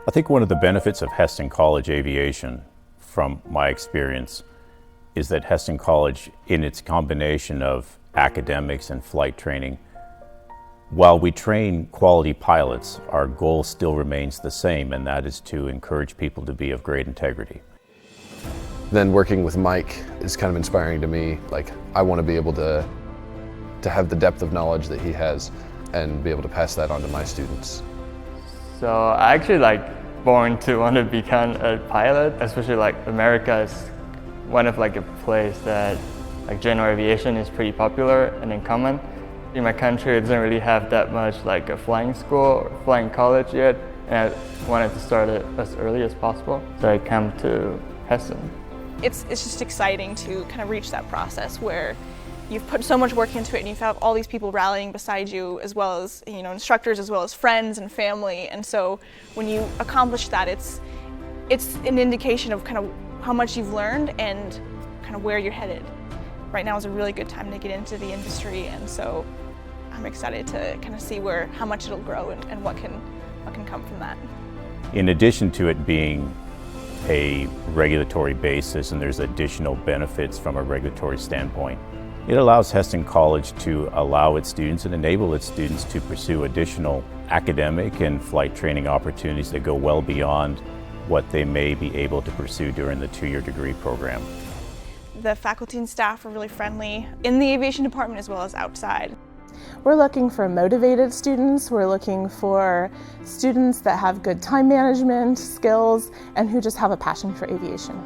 I think one of the benefits of Hesston College Aviation, from my experience, is that Hesston College, in its combination of academics and flight training, while we train quality pilots, our goal still remains the same, and that is to encourage people to be of great integrity. Then working with Mike is kind of inspiring to me. Like, I want to be able to have the depth of knowledge that he has and be able to pass that on to my students. So I actually born to want to become a pilot, especially America is one of a place that general aviation is pretty popular and in common. In my country, it doesn't really have that much a flying school or flying college yet, and I wanted to start it as early as possible. So I came to Hesston. It's just exciting to kind of reach that process where you've put so much work into it and you've had all these people rallying beside you, as well as instructors, as well as friends and family. And so when you accomplish that, it's an indication of kind of how much you've learned and kind of where you're headed. Right now is a really good time to get into the industry, and so I'm excited to kind of see how much it'll grow and what can come from that. In addition to it being a regulatory basis, and there's additional benefits from a regulatory standpoint, it allows Hesston College to allow its students and enable its students to pursue additional academic and flight training opportunities that go well beyond what they may be able to pursue during the two-year degree program. The faculty and staff are really friendly in the aviation department as well as outside. We're looking for motivated students, we're looking for students that have good time management skills and who just have a passion for aviation.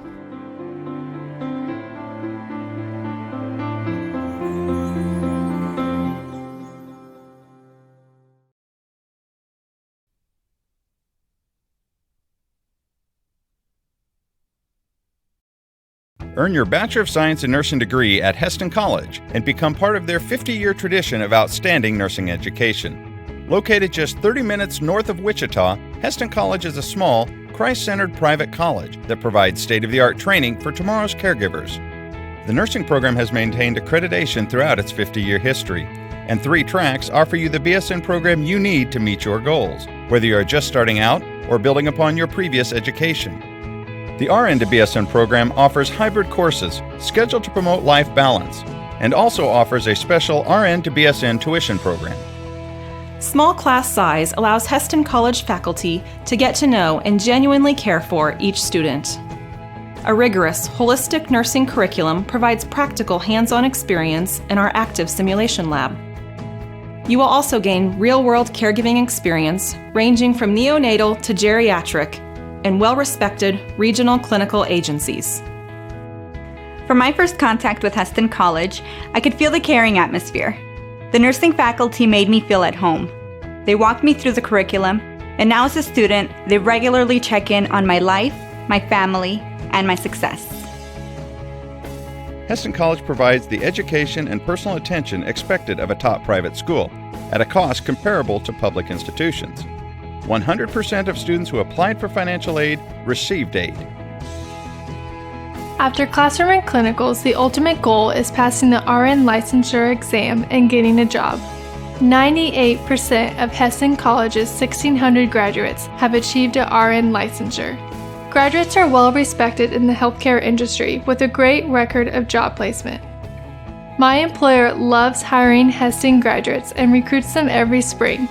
Earn your Bachelor of Science in Nursing degree at Hesston College and become part of their 50-year tradition of outstanding nursing education. Located just 30 minutes north of Wichita, Hesston College is a small, Christ-centered private college that provides state-of-the-art training for tomorrow's caregivers. The nursing program has maintained accreditation throughout its 50-year history, and 3 tracks offer you the BSN program you need to meet your goals, whether you are just starting out or building upon your previous education. The RN to BSN program offers hybrid courses scheduled to promote life balance and also offers a special RN to BSN tuition program. Small class size allows Hesston College faculty to get to know and genuinely care for each student. A rigorous, holistic nursing curriculum provides practical hands-on experience in our active simulation lab. You will also gain real-world caregiving experience ranging from neonatal to geriatric and well-respected regional clinical agencies. From my first contact with Hesston College, I could feel the caring atmosphere. The nursing faculty made me feel at home. They walked me through the curriculum, and now as a student, they regularly check in on my life, my family, and my success. Hesston College provides the education and personal attention expected of a top private school at a cost comparable to public institutions. 100% of students who applied for financial aid received aid. After classroom and clinicals, the ultimate goal is passing the RN licensure exam and getting a job. 98% of Hesston College's 1,600 graduates have achieved a RN licensure. Graduates are well respected in the healthcare industry with a great record of job placement. My employer loves hiring Hesston graduates and recruits them every spring.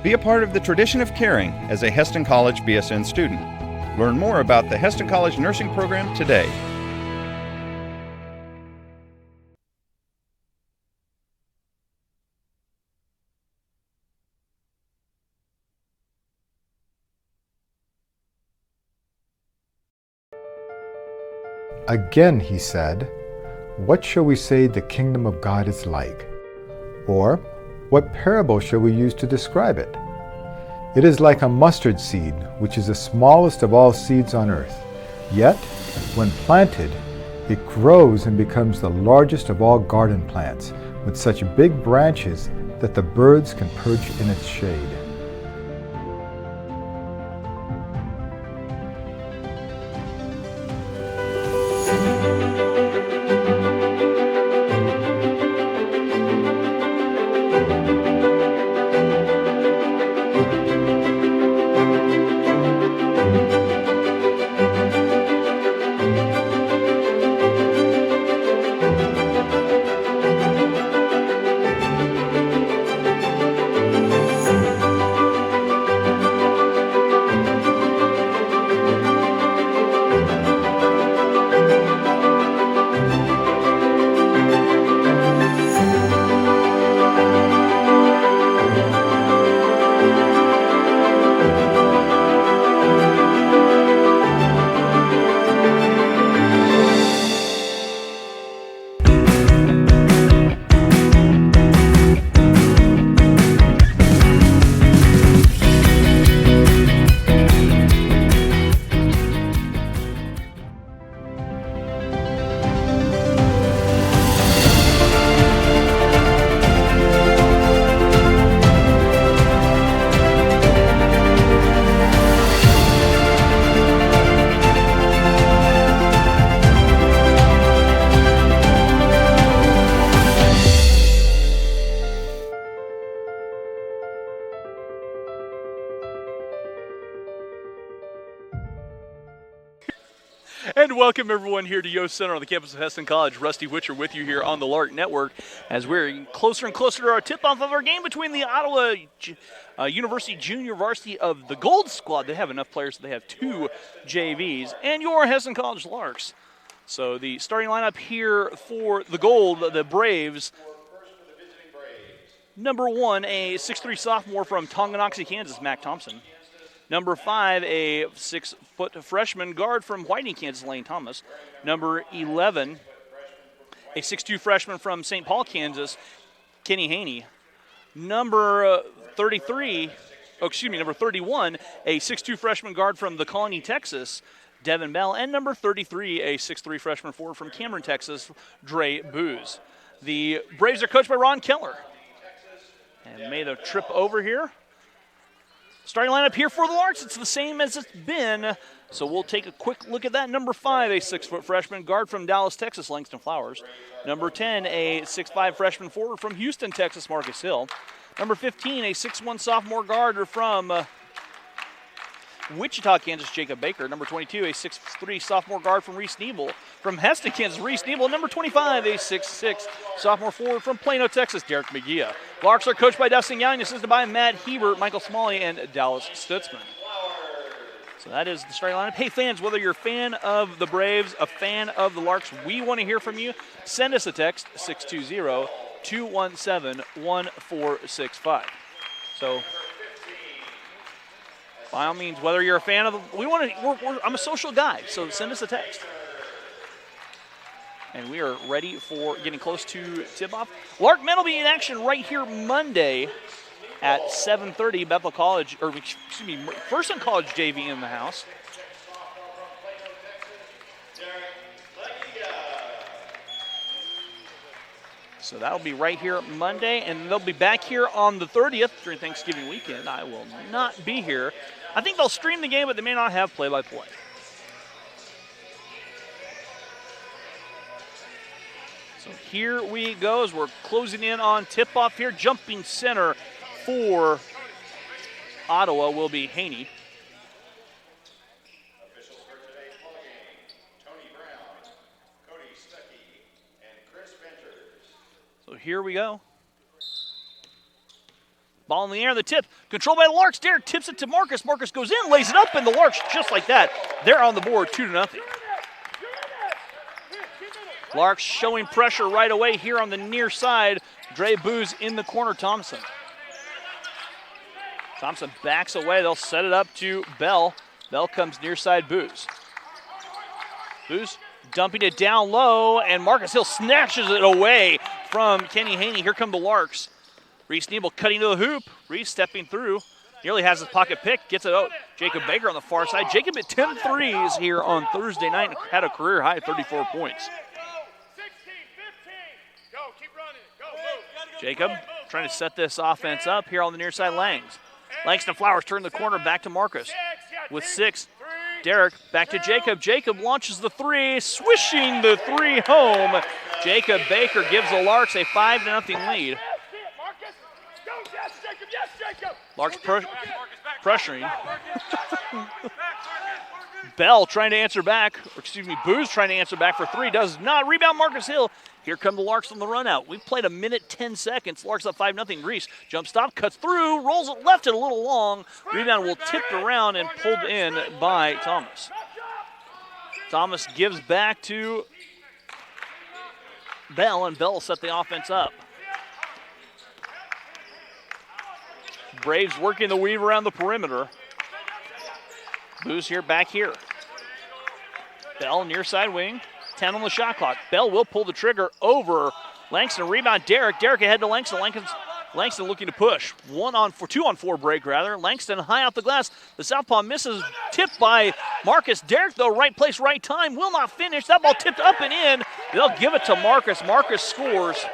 Be a part of the tradition of caring as a Hesston College BSN student. Learn more about the Hesston College Nursing Program today. Again he said, "What shall we say the kingdom of God is like? Or, what parable shall we use to describe it? It is like a mustard seed, which is the smallest of all seeds on earth. Yet, when planted, it grows and becomes the largest of all garden plants, with such big branches that the birds can perch in its shade." And welcome everyone here to Yost Center on the campus of Hesston College. Rusty Witcher with you here on the Lark Network as we're closer and closer to our tip-off of our game between the Ottawa University Junior Varsity of the Gold Squad. They have enough players, so they have 2 JVs, and your Hesston College Larks. So the starting lineup here for the Gold, the Braves. Number 1, a 6'3" sophomore from Tonganoxie, Kansas, Mac Thompson. Number 5, a 6-foot freshman guard from Whiting, Kansas, Lane Thomas. Number 11, a 6'2" freshman from St. Paul, Kansas, Kenny Haney. Number 31, a 6'2" freshman guard from the Colony, Texas, Devin Bell. And number 33, a 6'3" freshman forward from Cameron, Texas, Dre Booz. The Braves are coached by Ron Keller. And made the trip over here. Starting lineup here for the Larks, it's the same as it's been. So we'll take a quick look at that. Number 5, a 6-foot freshman guard from Dallas, Texas, Langston Flowers. Number 10, a 6'5" freshman forward from Houston, Texas, Marcus Hill. Number 15, a 6'1" sophomore guard from Wichita, Kansas, Jacob Baker. Number 22, a 6'3" sophomore guard from Reese Nebel. From Hesston, Kansas, Reese Nebel. Number 25, a 6'6" sophomore forward from Plano, Texas, Derek McGee. Larks are coached by Dustin Young, assisted by Matt Hebert, Michael Smalley, and Dallas Stutzman. So that is the starting lineup. Hey, fans, whether you're a fan of the Braves, a fan of the Larks, we want to hear from you. Send us a text, 620-217-1465. So, by all means, whether you're a fan of I'm a social guy, so send us a text. And we are ready for getting close to tip-off. Lark men will be in action right here Monday at 7:30. Bethel College, First and College JV in the house. So that'll be right here Monday, and they'll be back here on the 30th during Thanksgiving weekend. I will not be here. I think they'll stream the game, but they may not have play-by-play. So here we go as we're closing in on tip-off here. Jumping center for Ottawa will be Haney. Officials for today's ball game, Tony Brown, Cody Stuckey, and Chris Venters. So here we go. Ball in the air, the tip, controlled by the Larks. Derek tips it to Marcus. Marcus goes in, lays it up, and the Larks, just like that, they're on the board 2-0. Larks showing pressure right away here on the near side. Dre Booz in the corner, Thompson. Thompson backs away. They'll set it up to Bell. Bell comes near side Booz. Booz dumping it down low, and Marcus Hill snatches it away from Kenny Haney. Here come the Larks. Reese Nebel cutting to the hoop. Reese stepping through. Nearly has his pocket pick. Gets it out. Jacob Baker on the far side. Jacob hit 10 threes here on Thursday night and had a career high 34 points. Jacob trying to set this offense up here on the near side. Langston Flowers turn the corner back to Marcus with 6. Derek back to Jacob. Jacob launches the 3, swishing the 3 home. Jacob Baker gives the Larks a 5-0 lead. Larks pressuring. Bell trying to answer back, Booz trying to answer back for 3. Does not. Rebound Marcus Hill. Here come the Larks on the run out. We've played 1:10. Larks up 5-0. Reese jump stop, cuts through, rolls it, left it a little long. Rebound will tip around and pulled in by Thomas. Thomas gives back to Bell, and Bell will set the offense up. Braves working the weave around the perimeter. Booz here, back here. Bell near side wing. 10 on the shot clock. Bell will pull the trigger over Langston. Rebound Derek. Derek ahead to Langston. Langston looking to push. 2-on-4 break rather. Langston high off the glass. The southpaw misses. Tipped by Marcus. Derek though, right place, right time. Will not finish. That ball tipped up and in. They'll give it to Marcus. Marcus scores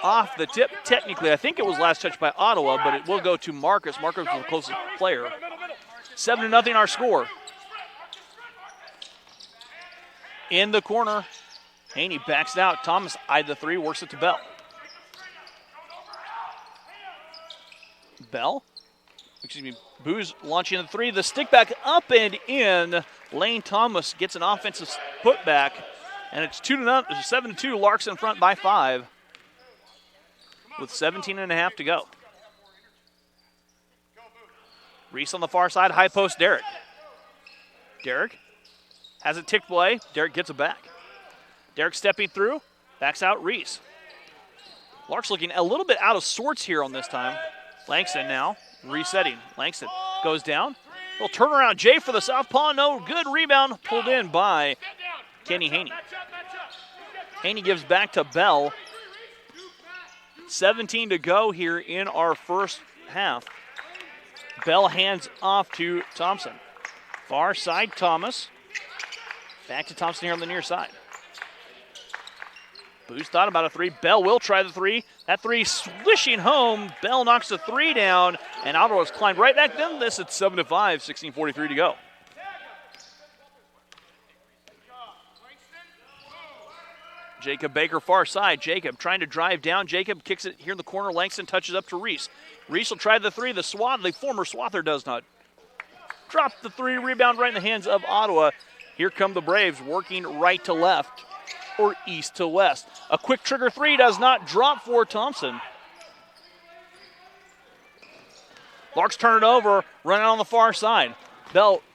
off the tip. Technically, I think it was last touched by Ottawa, but it will go to Marcus. Marcus was the closest player. 7-0 our score. In the corner, Haney backs it out. Thomas eyed the 3, works it to Bell. Booz launching the 3. The stick back up and in. Lane Thomas gets an offensive putback, and it's 7-2. Larks in front by 5 with 17.5 to go. Reese on the far side, high post Derek. Derek has a tick play. Derek gets it back. Derek stepping through, backs out Reese. Larks looking a little bit out of sorts here on this time. Langston now resetting. Langston goes down. Little turnaround Jay for the southpaw. No good rebound pulled in by Kenny Haney. Haney gives back to Bell. 17 to go here in our first half. Bell hands off to Thompson. Far side Thomas. Back to Thompson here on the near side. Booz thought about a 3. Bell will try the 3. That 3 swishing home. Bell knocks the 3 down, and Ottawa's climbed right back then. This at 7-5, 16:43 to go. Jacob Baker far side. Jacob trying to drive down. Jacob kicks it here in the corner. Langston touches up to Reese. Reese will try the 3. The former Swather does not. Drop the 3. Rebound right in the hands of Ottawa. Here come the Braves working right to left or east to west. A quick trigger 3 does not drop for Thompson. Larks turn it over, running on the far side.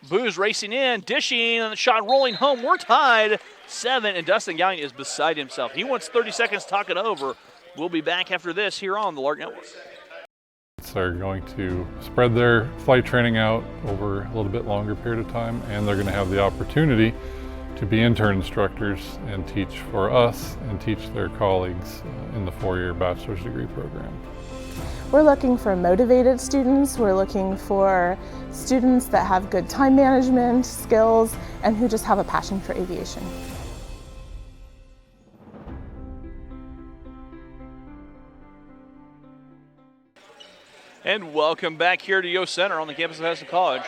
Booz racing in, dishing, and the shot rolling home. We're tied 7, and Dustin Gallion is beside himself. He wants 30 seconds to talk it over. We'll be back after this here on the Lark Network. They're going to spread their flight training out over a little bit longer period of time, and they're going to have the opportunity to be intern instructors and teach for us and teach their colleagues in the 4-year bachelor's degree program. We're looking for motivated students. We're looking for students that have good time management skills and who just have a passion for aviation. And welcome back here to Yost Center on the campus of Heston College.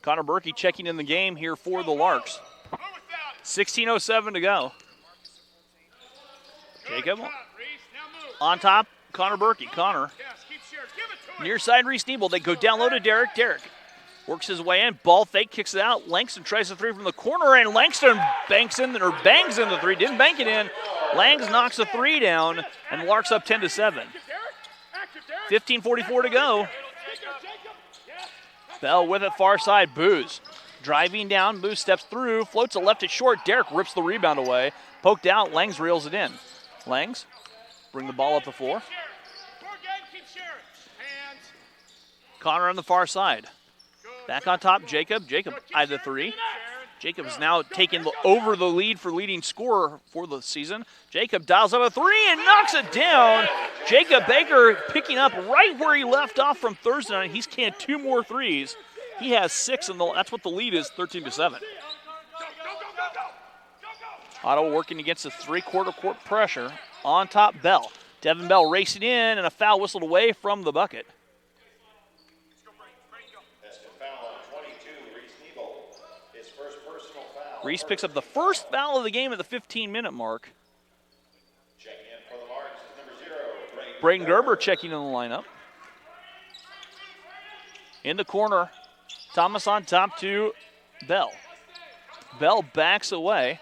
Connor Berkey checking in the game here for the Larks. 16:07 to go. Jacob on top, Connor Berkey. Connor near side, Reese Niebel. They go down low to Derek. Derek works his way in. Ball fake, kicks it out. Langston tries the 3 from the corner, and Langston bangs in the 3. Didn't bank it in. Langs knocks the 3 down, and Larks up 10-7. 15:44 to go. Bell with it far side. Booz driving down. Booz steps through, floats a left at short. Derek rips the rebound away. Poked out. Langs reels it in. Langs bring the ball up the floor. Connor on the far side. Back on top, Jacob. Jacob eyed the 3. Jacob is now taking over the lead for leading scorer for the season. Jacob dials up a 3 and knocks it down. Jacob Baker picking up right where he left off from Thursday night. He's canned 2 more 3s. He has 6, and that's what the lead is, 13-7. Ottawa working against a 3-quarter court pressure. On top, Bell. Devin Bell racing in, and a foul whistled away from the bucket. Reese picks up the first foul of the game at the 15-minute mark. Checking in for the Larks is number 0, Braden Gerber checking in the lineup. In the corner, Thomas on top to Bell. Bell backs away.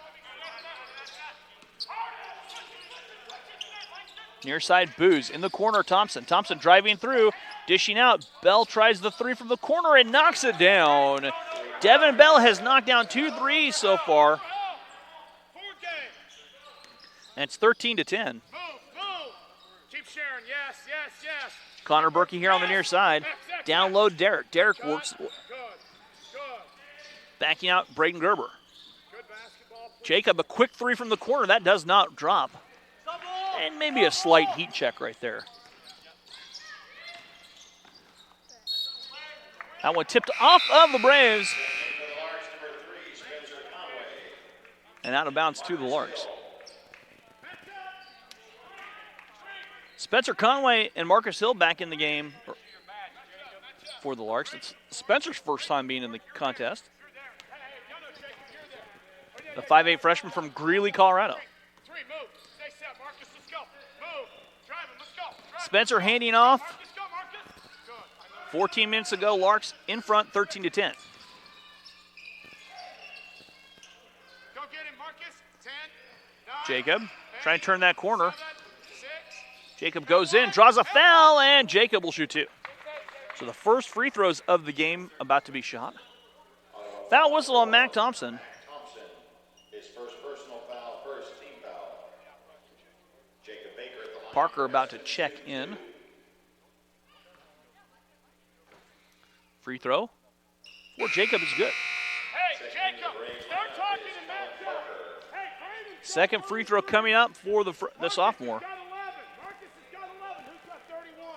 Near side, Booz. In the corner, Thompson. Thompson driving through, dishing out. Bell tries the 3 from the corner and knocks it down. Devin Bell has knocked down 2 threes so far. And it's 13-10. Keep sharing, yes. Connor Berkey here on the near side. Down low, Derek. Derek works. Backing out, Braden Gerber. Jacob, a quick 3 from the corner. That does not drop. And maybe a slight heat check right there. That one tipped off of the Braves. And out of bounds to the Larks. Spencer Conway and Marcus Hill back in the game for the Larks. It's Spencer's first time being in the contest. The 5'8 freshman from Greeley, Colorado. Spencer handing off 14 minutes to go. Larks in front, 13-10. Go get him, Marcus. 10, 9, Jacob trying to turn that corner. 6. Jacob goes in, draws a foul, and Jacob will shoot 2. So the first free throws of the game about to be shot. Foul whistle on Mac Thompson. Thompson, his first personal foul, first team foul. Jacob Baker at the line. Parker about to check in. Free throw for Jacob is good. Hey, Jacob, start talking to Matt. Second free throw coming up for the sophomore. Got 11. Marcus has got 11. Who's got 31?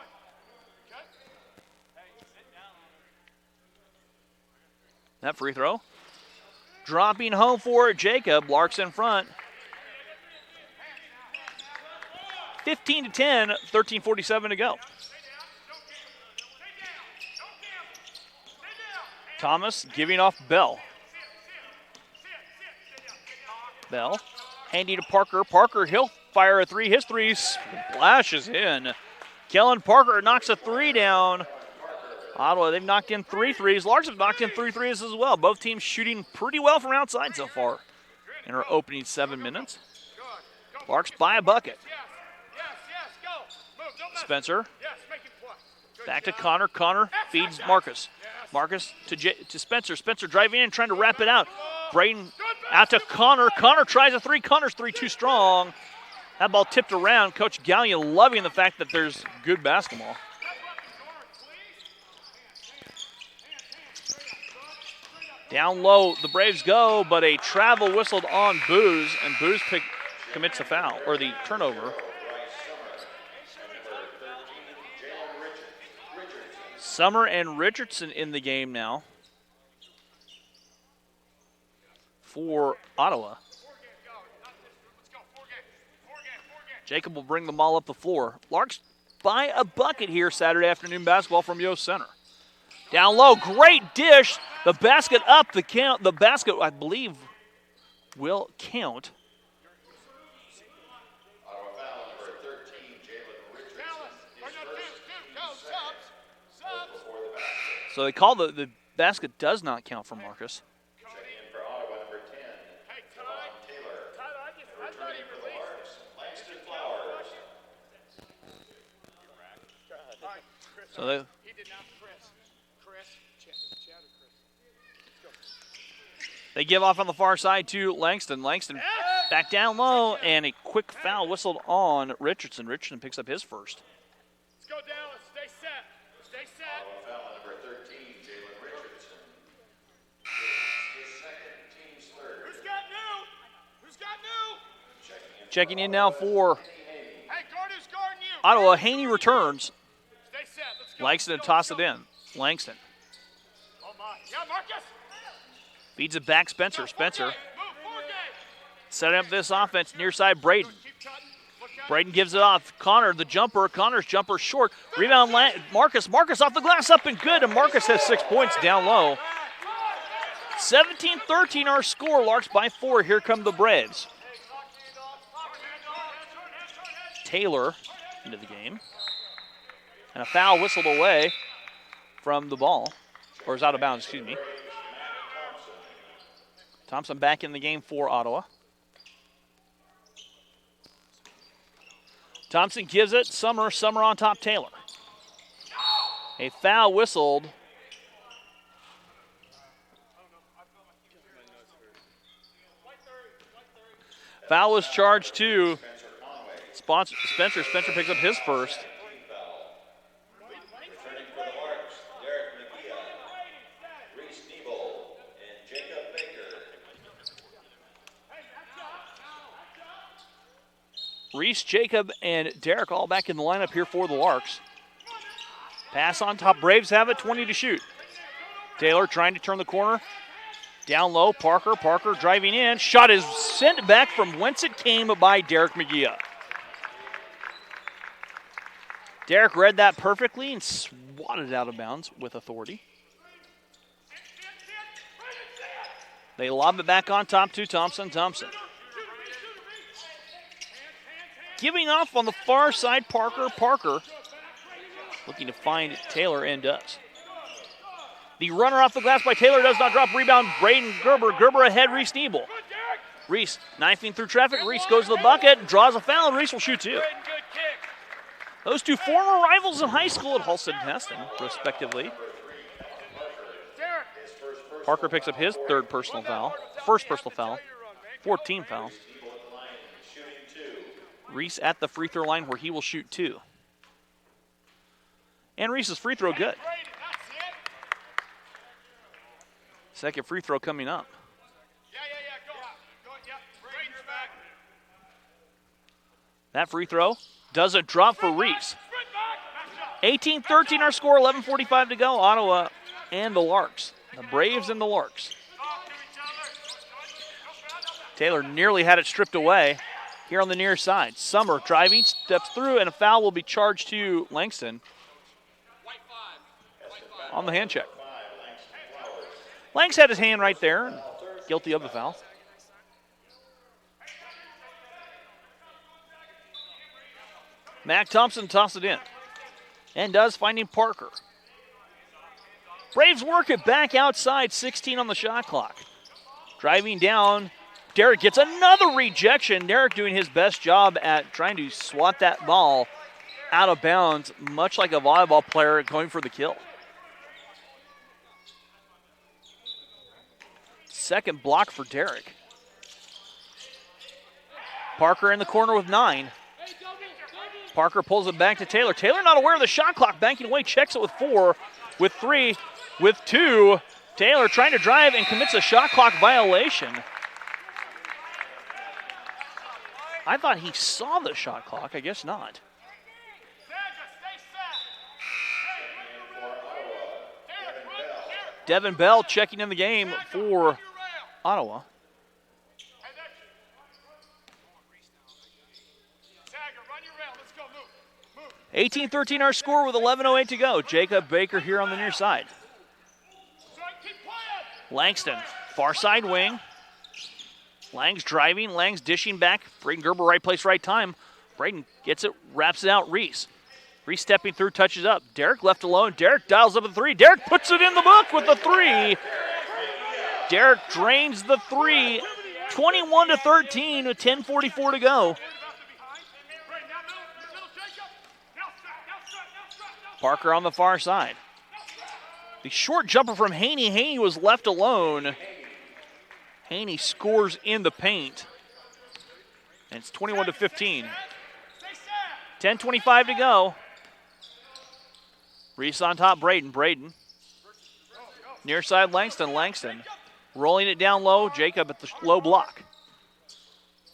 That free throw. Dropping home for Jacob. Larks in front. 15-10, 13:47 to go. Thomas giving off Bell. Bell handing to Parker. Parker, he'll fire a 3. His 3 splashes in. Kellen Parker knocks a 3 down. Ottawa, they've knocked in 3 threes. Larks have knocked in 3 threes as well. Both teams shooting pretty well from outside so far in our opening 7 minutes. Larks by a bucket. Spencer. Back to Connor. Connor feeds Marcus. Marcus to Spencer. Spencer driving in, trying to wrap it out. Braden out to Connor. Connor tries a 3. Connor's 3 too strong. That ball tipped around. Coach Gallion loving the fact that there's good basketball. Down low, the Braves go, but a travel whistled on Booz, and Booz commits a foul, or the turnover. Summer and Richardson in the game now for Ottawa. Jacob will bring the ball up the floor. Larks by a bucket here Saturday afternoon basketball from Yost Center. Down low, great dish. The basket up, the basket, I believe, will count. So they call the basket does not count for Marcus. Checking in for Ottawa, number 10. Devon Taylor. Returning for the Larks, Langston Flowers. So they, He did not press. Chris. they give off on the far side to Langston. Langston back down low, and a quick foul whistled on Richardson. Richardson picks up his first. Let's go, Dallas. Stay set. Stay set. Ottawa foul on number 13, Jalen Richardson. His second, team's third. Who's got new? Who's got new? Checking in now for Hey, guard who's guarding you. Ottawa. Haney returns. Stay set. Let's go. Langston to toss it in. Langston Oh, my. Yeah, Marcus. feeds it back Spencer. Spencer Move, forward, setting up this offense near side Braden. Braden gives it off. Connor, the jumper. Connor's jumper short. Rebound, Marcus. Marcus off the glass, up and good. And Marcus has 6 points down low. 17-13 our score. Larks by 4. Here come the Braves. Taylor into the game. And a foul whistled away from the ball. Or is out of bounds, excuse me. Thompson back in the game for Ottawa. Thompson gives it. Summer on top, Taylor. A foul whistled. Foul was charged to Spencer. Spencer picks up his first. Returning for the Larks, Derek McGee, Reese Nebel, and Jacob Baker. Reese, Jacob, and Derek all back in the lineup here for the Larks. Pass on top. Braves have it, 20 to shoot. Taylor trying to turn the corner. Down low, Parker. Parker driving in. Shot is sent back from whence it came by Derek McGee. Derek read that perfectly and swatted it out of bounds with authority. They lob it back on top to Thompson. Thompson giving off on the far side, Parker. Parker looking to find Taylor and does. The runner off the glass by Taylor does not drop. Rebound, Braden Gerber. Gerber ahead, Reese Niebel. Reese knifing through traffic. Reese goes to the bucket, draws a foul, and Reese will shoot two. Those two former rivals in high school at Halsted and Heston, respectively. Parker picks up his first personal foul, 14 foul. Reese at the free throw line where he will shoot two. And Reese's free throw good. Second free throw coming up. That free throw doesn't drop for Reese. 18-13 our score, 11:45 to go. Ottawa and the Larks. The Braves and the Larks. Taylor nearly had it stripped away here on the near side. Summer driving, steps through, and a foul will be charged to Langston on the hand check. Langs had his hand right there, guilty of the foul. Mac Thompson tosses it in and does, finding Parker. Braves work it back outside, 16 on the shot clock. Driving down, Derek gets another rejection. Derek doing his best job at trying to swat that ball out of bounds, much like a volleyball player going for the kill. Second block for Derek. Parker in the corner with 9. Parker pulls it back to Taylor. Taylor not aware of the shot clock, banking away, checks it with 4, with 3, with 2. Taylor trying to drive and commits a shot clock violation. I thought he saw the shot clock. I guess not. Devin Bell checking in the game for Ottawa. 18-13 our score with 11:08 to go. Jacob Baker here on the near side. Langston, far side wing. Lang's driving, Lang's dishing back. Braden Gerber, right place, right time. Braden gets it, wraps it out, Reese. Reese stepping through, touches up. Derek left alone. Derek dials up a 3. Derek puts it in the book with the 3. Derek drains the 3. 21-13 with 10:44 to go. Parker on the far side. The short jumper from Haney. Haney was left alone. Haney scores in the paint. And it's 21-15. 10:25 to go. Reese on top, Braden. Braden. Near side, Langston. Langston rolling it down low. Jacob at the low block.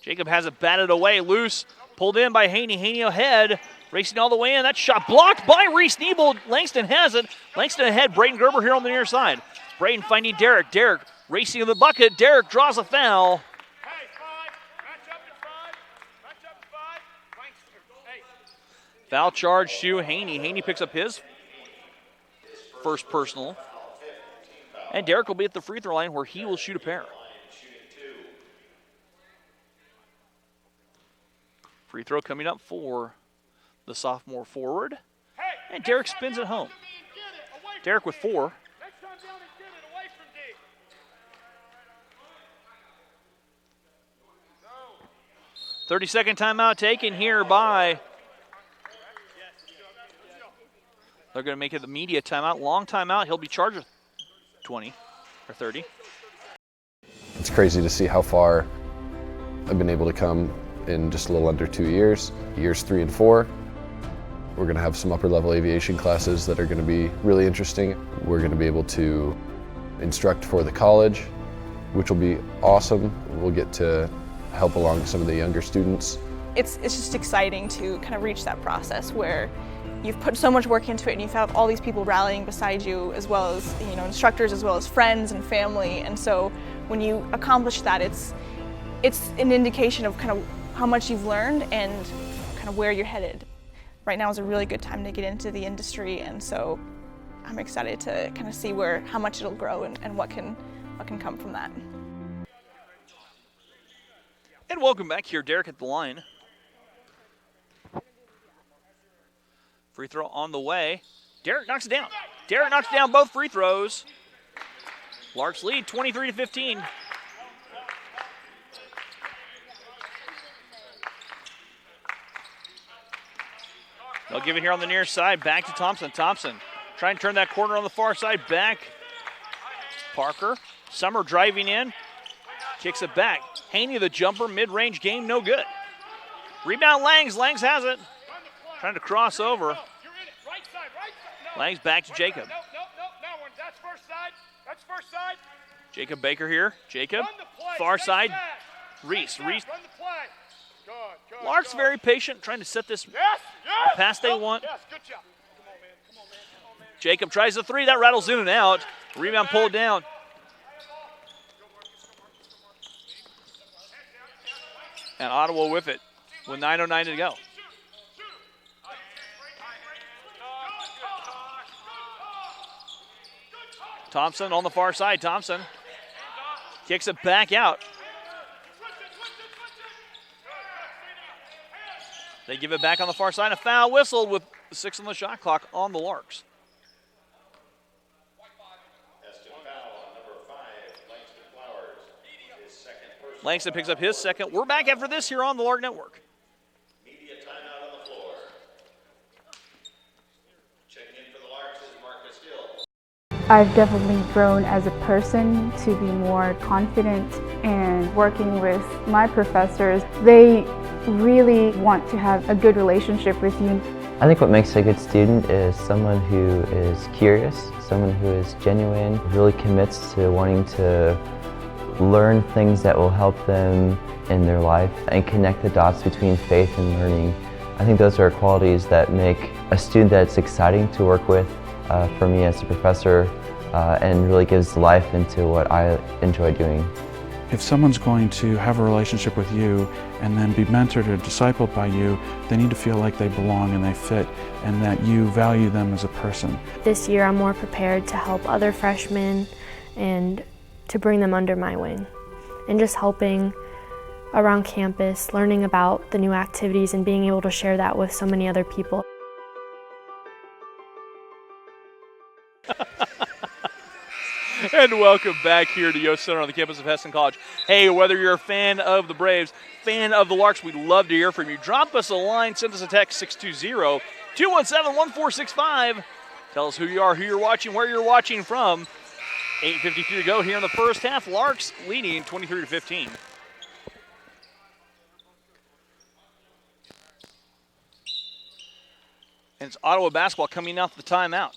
Jacob has it batted away. Loose. Pulled in by Haney. Haney ahead. Racing all the way in. That shot blocked by Reese Niebel. Langston has it. Langston ahead. Braden Gerber here on the near side. Braden finding Derek. Derek racing in the bucket. Derek draws a foul. Foul charge to Haney. Haney picks up his first personal. And Derek will be at the free throw line where he will shoot a pair. Free throw coming up for the sophomore forward. And Derek spins it home. Derek with 4. 30-second timeout taken here by. They're going to make it the media timeout. Long timeout. He'll be charged with 20 or 30. It's crazy to see how far I've been able to come in just a little under 2 years. Years 3 and 4. We're going to have some upper level aviation classes that are going to be really interesting. We're going to be able to instruct for the college, which will be awesome. We'll get to help along some of the younger students. It's just exciting to kind of reach that process where you've put so much work into it and you've had all these people rallying beside you, as well as instructors, as well as friends and family. And so when you accomplish that, it's an indication of kind of how much you've learned and kind of where you're headed. Right now is a really good time to get into the industry, and so I'm excited to kind of see how much it'll grow and what can come from that. And welcome back here, Derek at the line. Free throw on the way. Derek knocks it down. Derek knocks down both free throws. Larks lead 23-15. They'll give it here on the near side. Back to Thompson. Thompson trying to turn that corner on the far side. Back. Parker. Summer driving in. Kicks it back. Haney the jumper. Mid-range game. No good. Rebound Langs. Langs has it. Trying to cross over. Langs back to Jacob. That's first side. That's first side. Jacob Baker here. Jacob. Far side. Reese. Reese. Run the play. Good. Lark's very patient, trying to set this pass they want. Yes, good job. Come on, man. Jacob tries the three. That rattles in and out. Rebound pulled down. And Ottawa with it with 9:09 to go. Thompson on the far side. Thompson kicks it back out. They give it back on the far side. A foul whistled with 6 on the shot clock on the Larks. Langston picks up his second. We're back after this here on the Lark Network. Media timeout on the floor. Checking in for the Larks is Marcus Hill. I've definitely grown as a person to be more confident, and working with my professors, they really want to have a good relationship with you. I think what makes a good student is someone who is curious, someone who is genuine, really commits to wanting to learn things that will help them in their life and connect the dots between faith and learning. I think those are qualities that make a student that's exciting to work with for me as a professor, and really gives life into what I enjoy doing. If someone's going to have a relationship with you and then be mentored or discipled by you, they need to feel like they belong and they fit and that you value them as a person. This year I'm more prepared to help other freshmen and to bring them under my wing, and just helping around campus, learning about the new activities and being able to share that with so many other people. And welcome back here to Yost Center on the campus of Hesston College. Hey, whether you're a fan of the Braves, fan of the Larks, we'd love to hear from you. Drop us a line, send us a text, 620-217-1465. Tell us who you are, who you're watching, where you're watching from. 8:52 to go here in the first half. Larks leading 23-15. And it's Ottawa basketball coming off the timeout.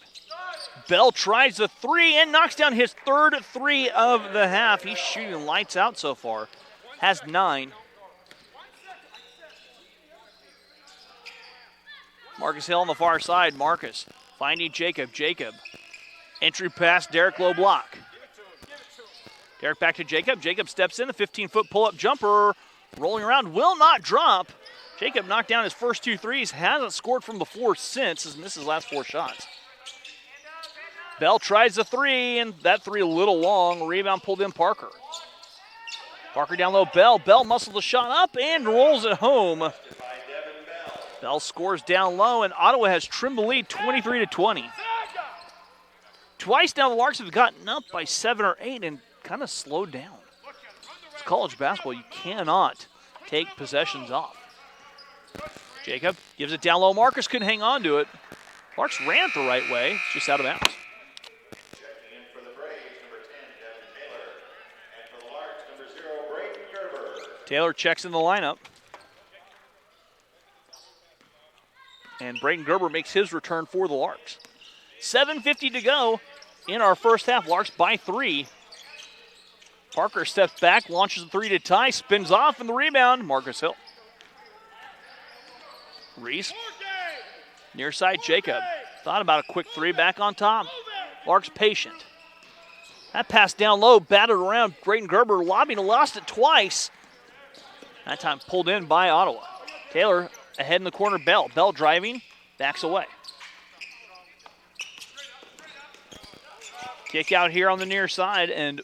Bell tries the three and knocks down his third three of the half. He's shooting lights out so far. Has 9. Marcus Hill on the far side. Marcus finding Jacob. Jacob. Entry pass, Derek low block. Derek back to Jacob. Jacob steps in, the 15-foot pull-up jumper. Rolling around, will not drop. Jacob knocked down his first 2 threes. Hasn't scored from the floor since. Has missed his last 4 shots. Bell tries the three, and that three a little long. Rebound pulled in Parker. Parker down low, Bell. Bell muscles the shot up and rolls it home. Bell scores down low, and Ottawa has trimmed the lead 23-20. Twice now the Larks have gotten up by 7 or 8 and kind of slowed down. It's college basketball. You cannot take possessions off. Jacob gives it down low. Marcus couldn't hang on to it. Larks ran it the right way. It's just out of bounds. Taylor checks in the lineup. And Braden Gerber makes his return for the Larks. 7:50 to go in our first half. Larks by 3. Parker steps back, launches a 3 to tie, spins off, and the rebound, Marcus Hill. Reese, near side, Jacob. Thought about a quick 3, back on top. Larks patient. That pass down low, batted around. Braden Gerber lobbing, lost it twice. That time pulled in by Ottawa. Taylor ahead in the corner, Bell. Bell driving, backs away. Kick out here on the near side, and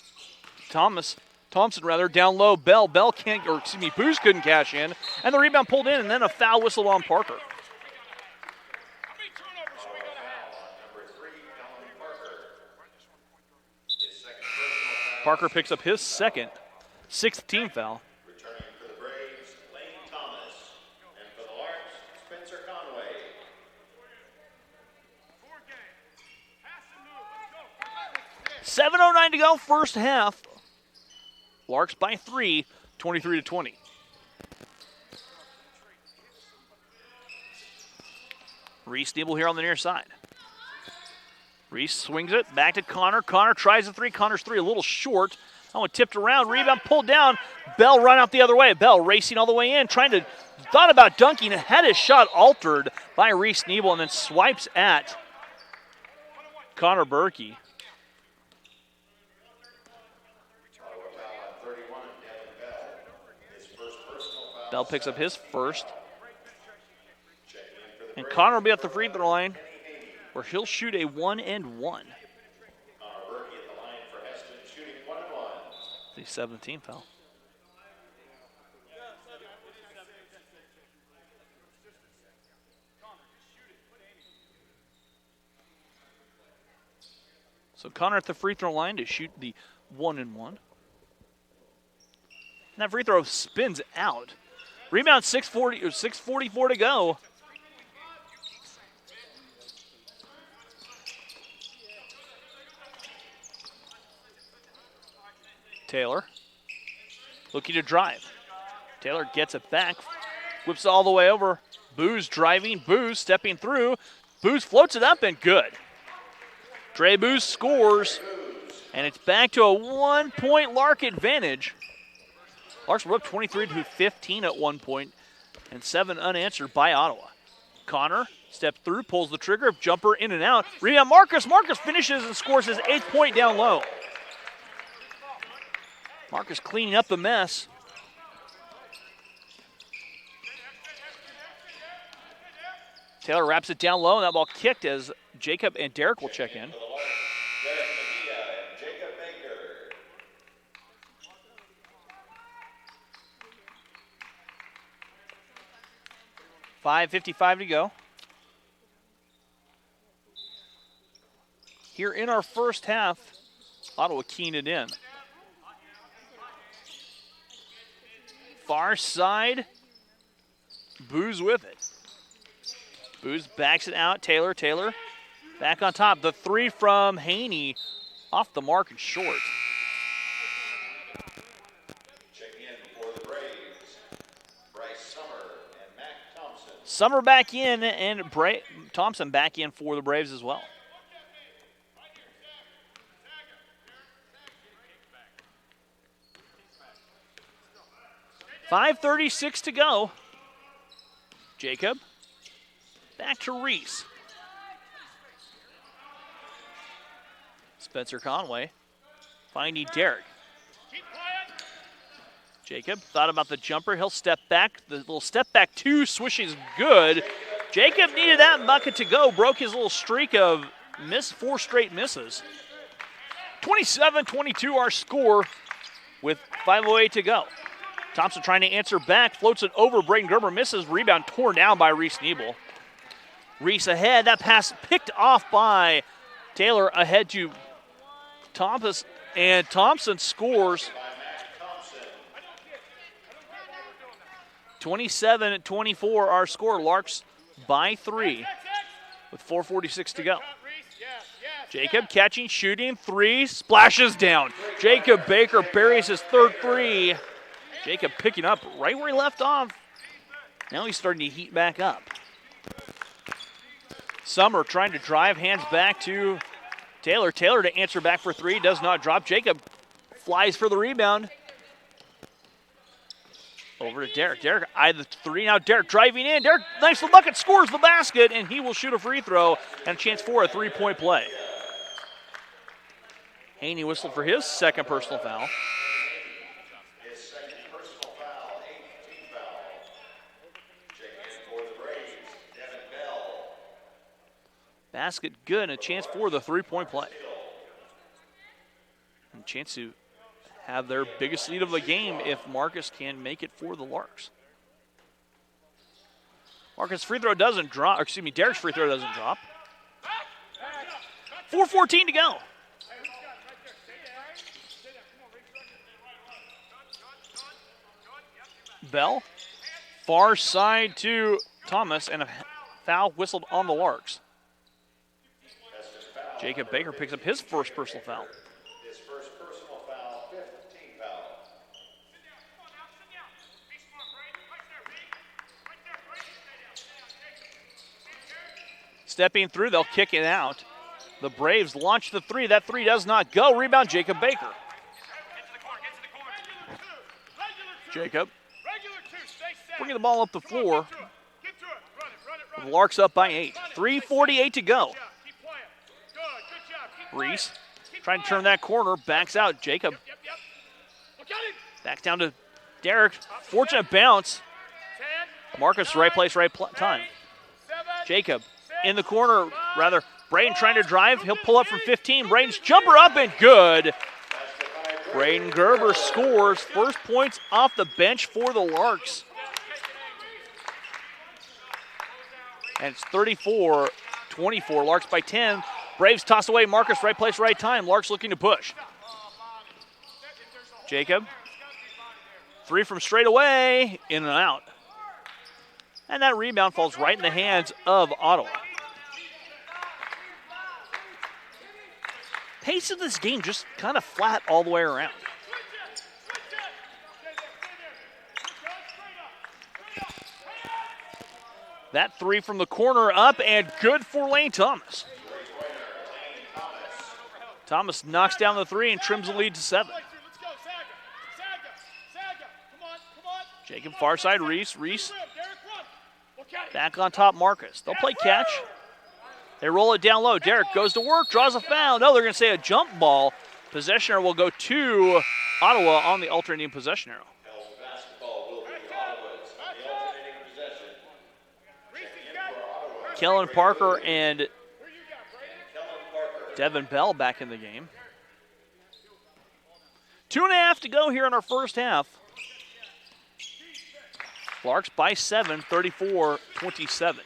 Thompson down low. Bell can't, or excuse me, Booz couldn't cash in, and the rebound pulled in, and then a foul whistled on Parker. Parker picks up his sixth team foul. Returning for the Braves, Lane Thomas. And for the Larks, Spencer Conway. 7:09 to go, first half. Larks by 3, 23-20. Reese Nebel here on the near side. Reese swings it back to Connor. Connor tries the three. Connor's three a little short. That one tipped around. Rebound pulled down. Bell run out the other way. Bell racing all the way in, thought about dunking, had his shot altered by Reese Nebel, and then swipes at Connor Berkey. Bell picks up his first. And Connor will be at the free throw line where he'll shoot a 1-and-1. The 17th foul. So Connor at the free throw line to shoot the 1-and-1. And that free throw spins out. Rebound 6:44 to go. Taylor looking to drive. Taylor gets it back, whips it all the way over. Booz driving, Booz stepping through. Booz floats it up and good. Dre Booz scores, and it's back to a 1-point Lark advantage. Larks were up 23-15 at one point, and 7 unanswered by Ottawa. Connor steps through, pulls the trigger, jumper in and out. Rebound Marcus. Marcus finishes and scores his 8th point down low. Marcus cleaning up the mess. Taylor wraps it down low, and that ball kicked as Jacob and Derek will check in. 5:55 to go. Here in our first half, Ottawa keying it in. Far side, Booz with it. Booz backs it out. Taylor back on top. The three from Haney off the mark and short. Checking in for the Braves, Bryce Summer and Mac Thompson. Summer back in and Thompson back in for the Braves as well. .536 to go. Jacob back to Reese. Spencer Conway finding Derek. Jacob thought about the jumper. He'll step back. The little step back two swish is good. Jacob needed that bucket to go. Broke his little streak of 4 straight misses. 27-22 our score with 5:08 to go. Thompson trying to answer back, floats it over. Braden Gerber misses. Rebound torn down by Reese Nebel. Reese ahead. That pass picked off by Taylor ahead to Thompson, and Thompson scores. 27-24 our score. Larks by 3 with 4:46 to go. Jacob catching, shooting, 3, splashes down. Jacob Baker buries his 3rd free. Jacob picking up right where he left off. Now he's starting to heat back up. Summer trying to drive, hands back to Taylor. Taylor to answer back for 3, does not drop. Jacob flies for the rebound. Over to Derek. Derek eyed the 3, now Derek driving in. Derek, nice little bucket, scores the basket, and he will shoot a free throw and a chance for a 3-point play. Haney whistled for his 2nd personal foul. Basket good, and a chance for the 3-point play. And a chance to have their biggest lead of the game if Marcus can make it for the Larks. Marcus' free throw doesn't drop, Derek's free throw doesn't drop. 4:14 to go. Bell. Far side to Thomas, and a foul whistled on the Larks. Jacob Baker picks up his first personal foul. His first personal foul, fifth team foul. Stepping through, they'll kick it out. The Braves launch the three. That three does not go. Rebound, Jacob Baker. Jacob bringing the ball up the floor. The Larks up by 8. 3:48 to go. Reese trying to turn that corner, backs out. Jacob back down to Derek. Fortunate bounce. Marcus, right place, right time. Jacob in the corner, rather. Braden trying to drive. He'll pull up from 15. Braden's jumper up and good. Braden Gerber scores. First points off the bench for the Larks. And it's 34-24. Larks by 10. Braves toss away. Marcus, right place, right time. Larks looking to push. Jacob. Three from straight away. In and out. And that rebound falls right in the hands of Ottawa. Pace of this game just kind of flat all the way around. That three from the corner up and good for Lane Thomas. Thomas knocks down the three and trims the lead to 7. Jacob far side, Reese. Back on top, Marcus. They'll play catch. They roll it down low. Derek goes to work, draws a foul. No, they're going to say a jump ball. Possession arrow will go to Ottawa on the alternating possession arrow. Kellen Parker and Devin Bell back in the game. 2.5 to go here in our first half. Larks by 7, 34-27.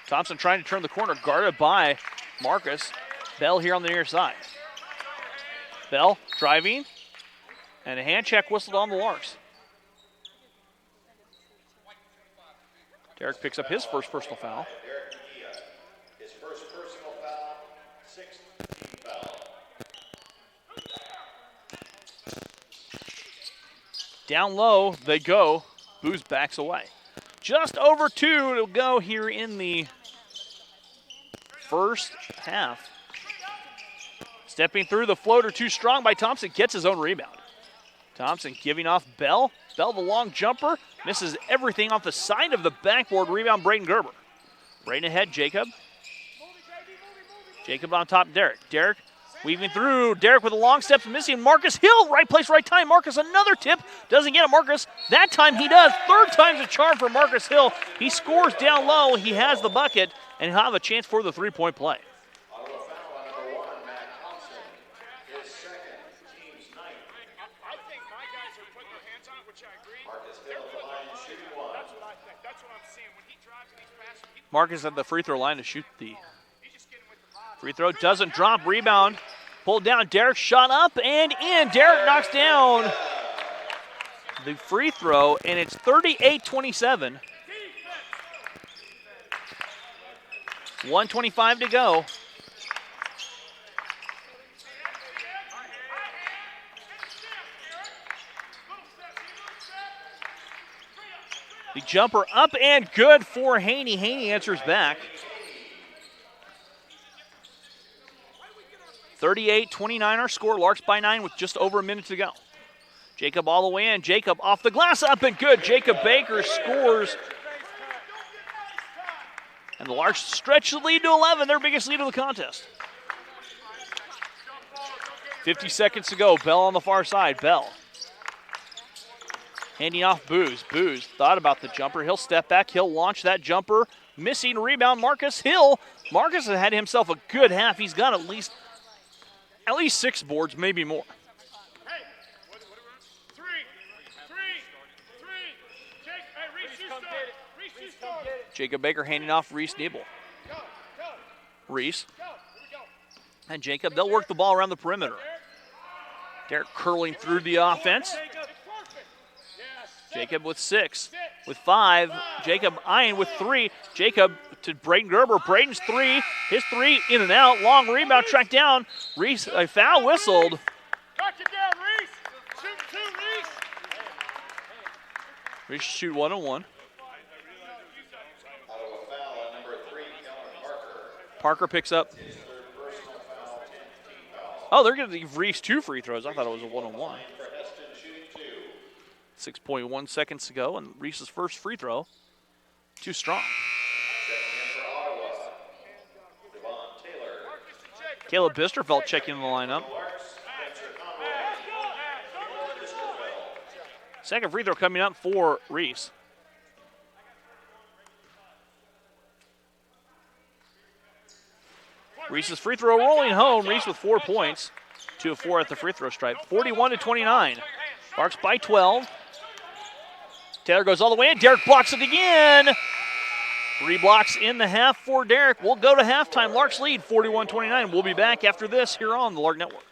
Thompson trying to turn the corner, guarded by Marcus. Bell here on the near side. Bell driving, and a hand check whistled on the Larks. Derek picks up his first personal foul. His first personal foul, 6th team foul. Down low, they go. Booz backs away. Just over 2 to go here in the first half. Stepping through the floater, too strong by Thompson, gets his own rebound. Thompson giving off Bell. Bell the long jumper, misses everything off the side of the backboard. Rebound, Braden Gerber. Braden ahead, Jacob. Jacob on top, Derek. Derek weaving through. Derek with a long step, missing Marcus Hill. Right place, right time. Marcus, another tip. Doesn't get it, Marcus. That time he does. Third time's a charm for Marcus Hill. He scores down low. He has the bucket, and he'll have a chance for the three-point play. Marcus at the free throw line to shoot the free throw. Doesn't drop. Rebound. Pulled down. Derek shot up and in. Derek knocks down the free throw, and it's 38-27. 1:25 to go. The jumper up and good for Haney. Haney answers back. 38-29 our score. Larks by 9 with just over a minute to go. Jacob all the way in. Jacob off the glass, up and good. Jacob Baker scores. And the Larks stretch the lead to 11, their biggest lead of the contest. 50 seconds to go. Bell on the far side. Bell handing off Booz. Booz thought about the jumper. He'll step back. He'll launch that jumper. Missing rebound, Marcus Hill. Marcus has had himself a good half. He's got at least 6 boards, maybe more. Jacob Baker handing off Reese Nebel. Reese and Jacob. They'll work the ball around the perimeter. Derek curling through the offense. Jacob with 6. With 5, Jacob eyeing with 3. Jacob to Braden Gerber. Braden's 3. His 3 in and out. Long rebound tracked down. Reese, a foul whistled. Reese shoot 1-on-1. Parker picks up. Oh, they're going to give Reese 2 free throws. I thought it was a 1-on-1. 6.1 seconds to go, and Reese's first free throw. Too strong. Caleb Bisterfeld checking in the lineup. Second free throw coming up for Reese. Reese's free throw rolling home. Reese with 4 points. 2 of 4 at the free throw stripe. 41-29. Sparks by 12. Taylor goes all the way in. Derek blocks it again. 3 blocks in the half for Derek. We'll go to halftime. Larks lead 41-29. We'll be back after this here on the Lark Network.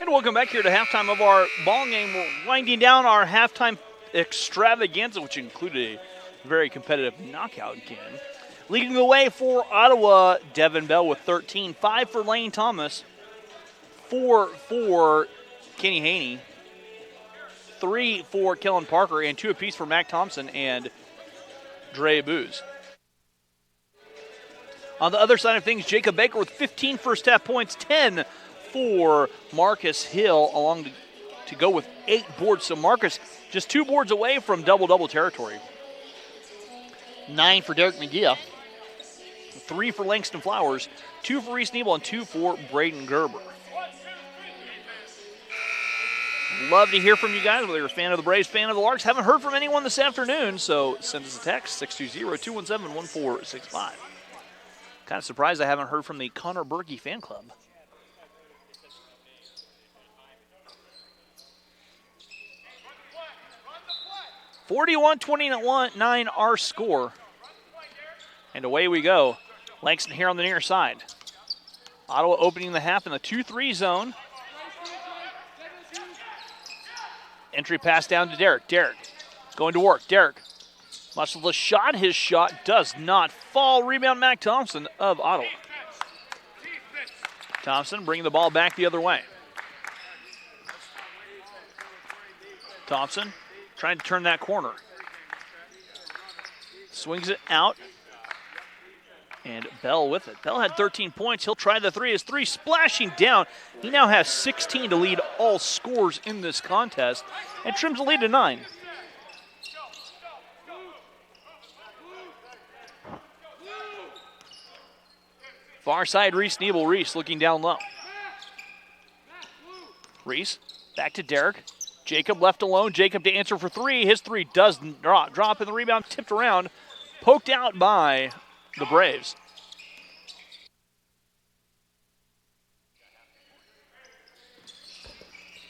And welcome back here to halftime of our ball game. We're winding down our halftime extravaganza, which included a very competitive knockout game. Leading the way for Ottawa, Devin Bell with 13, 5 for Lane Thomas, 4 for Kenny Haney, 3 for Kellen Parker, and 2 apiece for Mac Thompson and Dre Booz. On the other side of things, Jacob Baker with 15 first half points, 10 for Marcus Hill, along to go with 8 boards. So Marcus just 2 boards away from double-double territory. 9 for Derek McGee, 3 for Langston Flowers, 2 for Reese Nebel, and 2 for Braden Gerber. Love to hear from you guys, whether you're a fan of the Braves, fan of the Larks. Haven't heard from anyone this afternoon, so send us a text, 620-217-1465. Kind of surprised I haven't heard from the Connor Berkey fan club. (41-29) our score. And away we go. Langston here on the near side. Ottawa opening the half in the 2-3 zone. Entry pass down to Derek. Derek going to work. Derek muscles the shot. His shot does not fall. Rebound Mac Thompson of Ottawa. Thompson bringing the ball back the other way. Thompson trying to turn that corner. Swings it out. And Bell with it. Bell had 13 points. He'll try the 3. His 3 splashing down. He now has 16 to lead all scores in this contest and trims the lead to 9. Far side, Reese Nebel. Reese looking down low. Reese back to Derek. Jacob left alone. Jacob to answer for 3. His 3 does drop, and the rebound tipped around. Poked out by the Braves.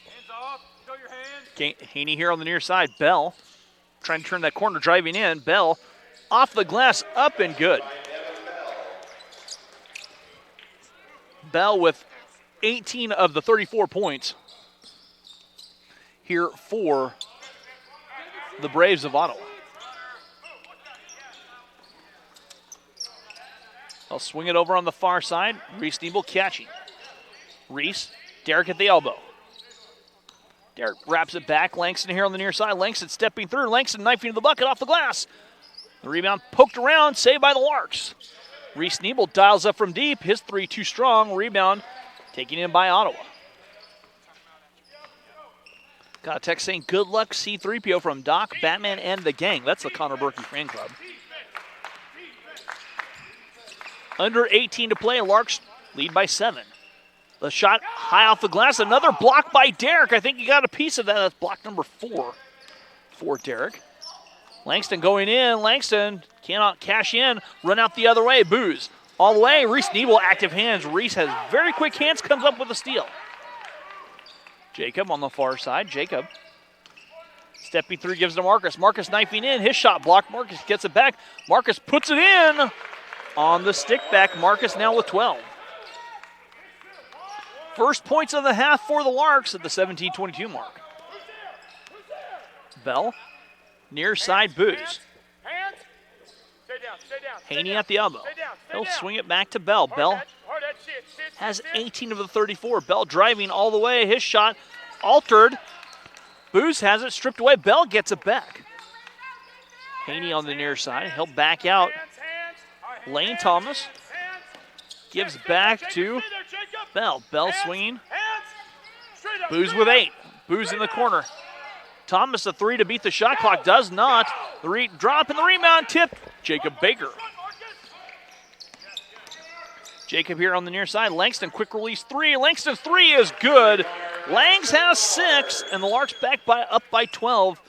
Hands off. Show your hands. Haney here on the near side. Bell trying to turn that corner, driving in. Bell off the glass, up and good. Bell with 18 of the 34 points here for the Braves of Ottawa. They'll swing it over on the far side. Reese Nebel catching. Reese, Derek at the elbow. Derek wraps it back. Langston here on the near side. Langston stepping through. Langston knifing to the bucket off the glass. The rebound poked around, saved by the Larks. Reese Nebel dials up from deep. His 3 too strong. Rebound taken in by Ottawa. Got a text saying, good luck C-3PO from Doc, Batman, and the gang. That's the Connor Berkey fan club. Under 18 to play, Larks lead by 7. The shot high off the glass. Another block by Derek. I think he got a piece of that. That's block number 4 for Derek. Langston going in. Langston cannot cash in. Run out the other way. Booz all the way. Reese Nebel, active hands. Reese has very quick hands, comes up with a steal. Jacob on the far side. Jacob stepping through, gives to Marcus. Marcus knifing in. His shot blocked. Marcus gets it back. Marcus puts it in on the stick back. Marcus now with 12. First points of the half for the Larks at the 17-22 mark. Bell, near side Booz. Haney at the elbow. He'll swing it back to Bell. Bell has 18 of the 34. Bell driving all the way. His shot altered. Booz has it stripped away. Bell gets it back. Haney on the near side. He'll back out. Lane Thomas gives back to Bell. Bell swinging. Booz with 8. Booz in the corner. Thomas a 3 to beat the shot clock. Does not. The drop and the rebound tip. Jacob Baker. Jacob here on the near side. Langston quick release 3. Langston's 3 is good. Langs has 6, and the Larks up by 12.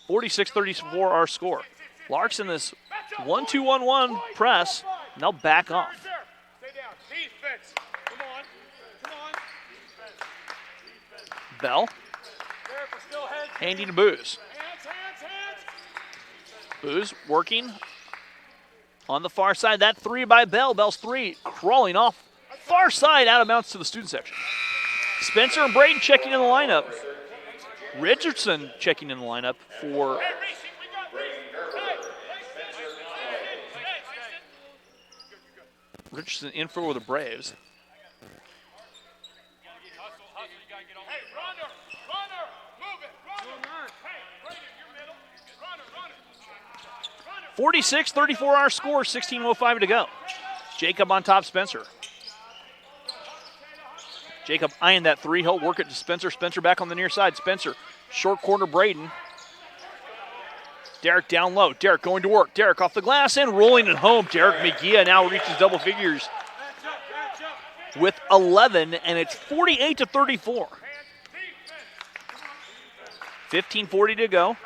46-34 our score. Larks in this 1-2-1-1 press. And they'll back off. Bell. Handing to Booz. Booz working on the far side. That 3 by Bell. Bell's 3 crawling off far side out of bounds to the student section. Spencer and Braden checking in the lineup. Richardson checking in the lineup for Richardson in for the Braves. Hey, 46-34 our score, 16:05 to go. Jacob on top, Spencer. Jacob eyeing that three. He'll work it to Spencer. Spencer back on the near side. Spencer, short corner, Braden. Derek down low. Derek going to work. Derek off the glass and rolling it home. Derek McGee now reaches double figures with 11, and it's 48-34. 15:40 to go.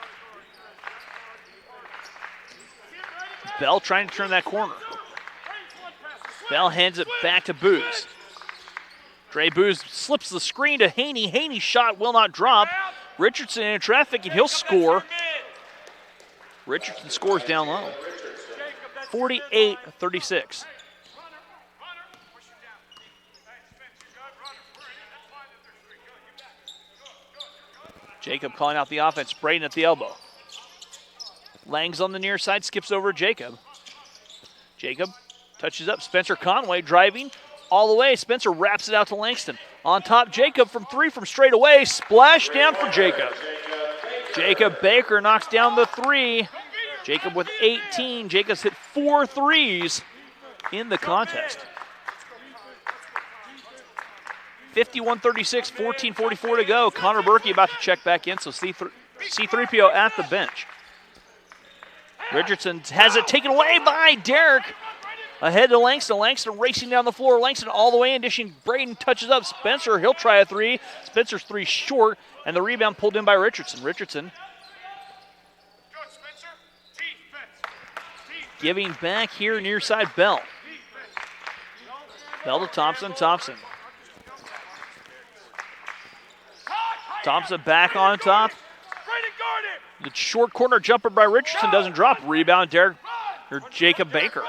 Bell trying to turn that corner. Bell hands it back to Booz. Dre Booz slips the screen to Haney. Haney's shot will not drop. Richardson in traffic, and he'll score. Richardson scores down low. 48-36. Jacob calling out the offense. Braden at the elbow. Lang's on the near side, skips over Jacob. Jacob touches up. Spencer Conway driving all the way. Spencer wraps it out to Langston. On top, Jacob from three from straight away. Splash down for Jacob. Jacob Baker knocks down the three. Jacob with 18. Jacob's hit 4 threes in the contest. 51-36, 14:44 to go. Connor Berkey about to check back in, so C3PO at the bench. Richardson has it taken away by Derek. Ahead to Langston. Langston racing down the floor. Langston all the way in, dishing. Braden touches up. Spencer, he'll try a three. Spencer's three short, and the rebound pulled in by Richardson. Richardson giving back here near side Bell. Bell to Thompson. Thompson back on top. The short corner jumper by Richardson doesn't drop. Rebound Jacob Baker.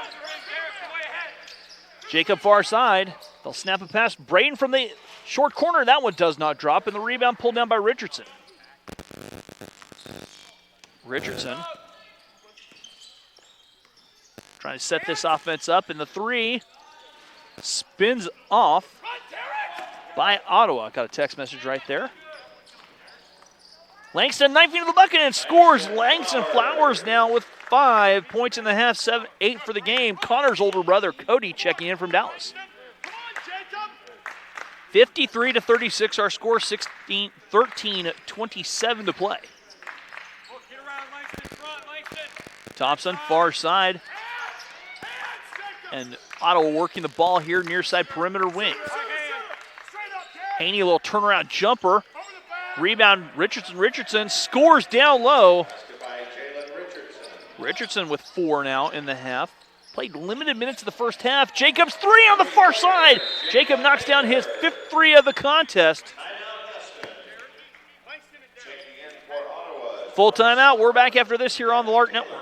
Jacob far side. They'll snap it past Braden from the short corner. That one does not drop, and the rebound pulled down by Richardson. Richardson trying to set this offense up, and the three spins off by Ottawa. Got a text message right there. Langston knifing to the bucket and scores. Langston Flowers now with 5 points in the half, 7-8 for the game. Connor's older brother, Cody, checking in from Dallas. 53-36 our score, 13-27 to play. Thompson, far side. And Ottawa working the ball here near side perimeter wing. Haney, a little turnaround jumper. Rebound, Richardson scores down low. Richardson with 4 now in the half. Played limited minutes of the first half. Jacob's three on the far side. Jacob knocks down his 5th three of the contest. Full timeout. We're back after this here on the Lark Network.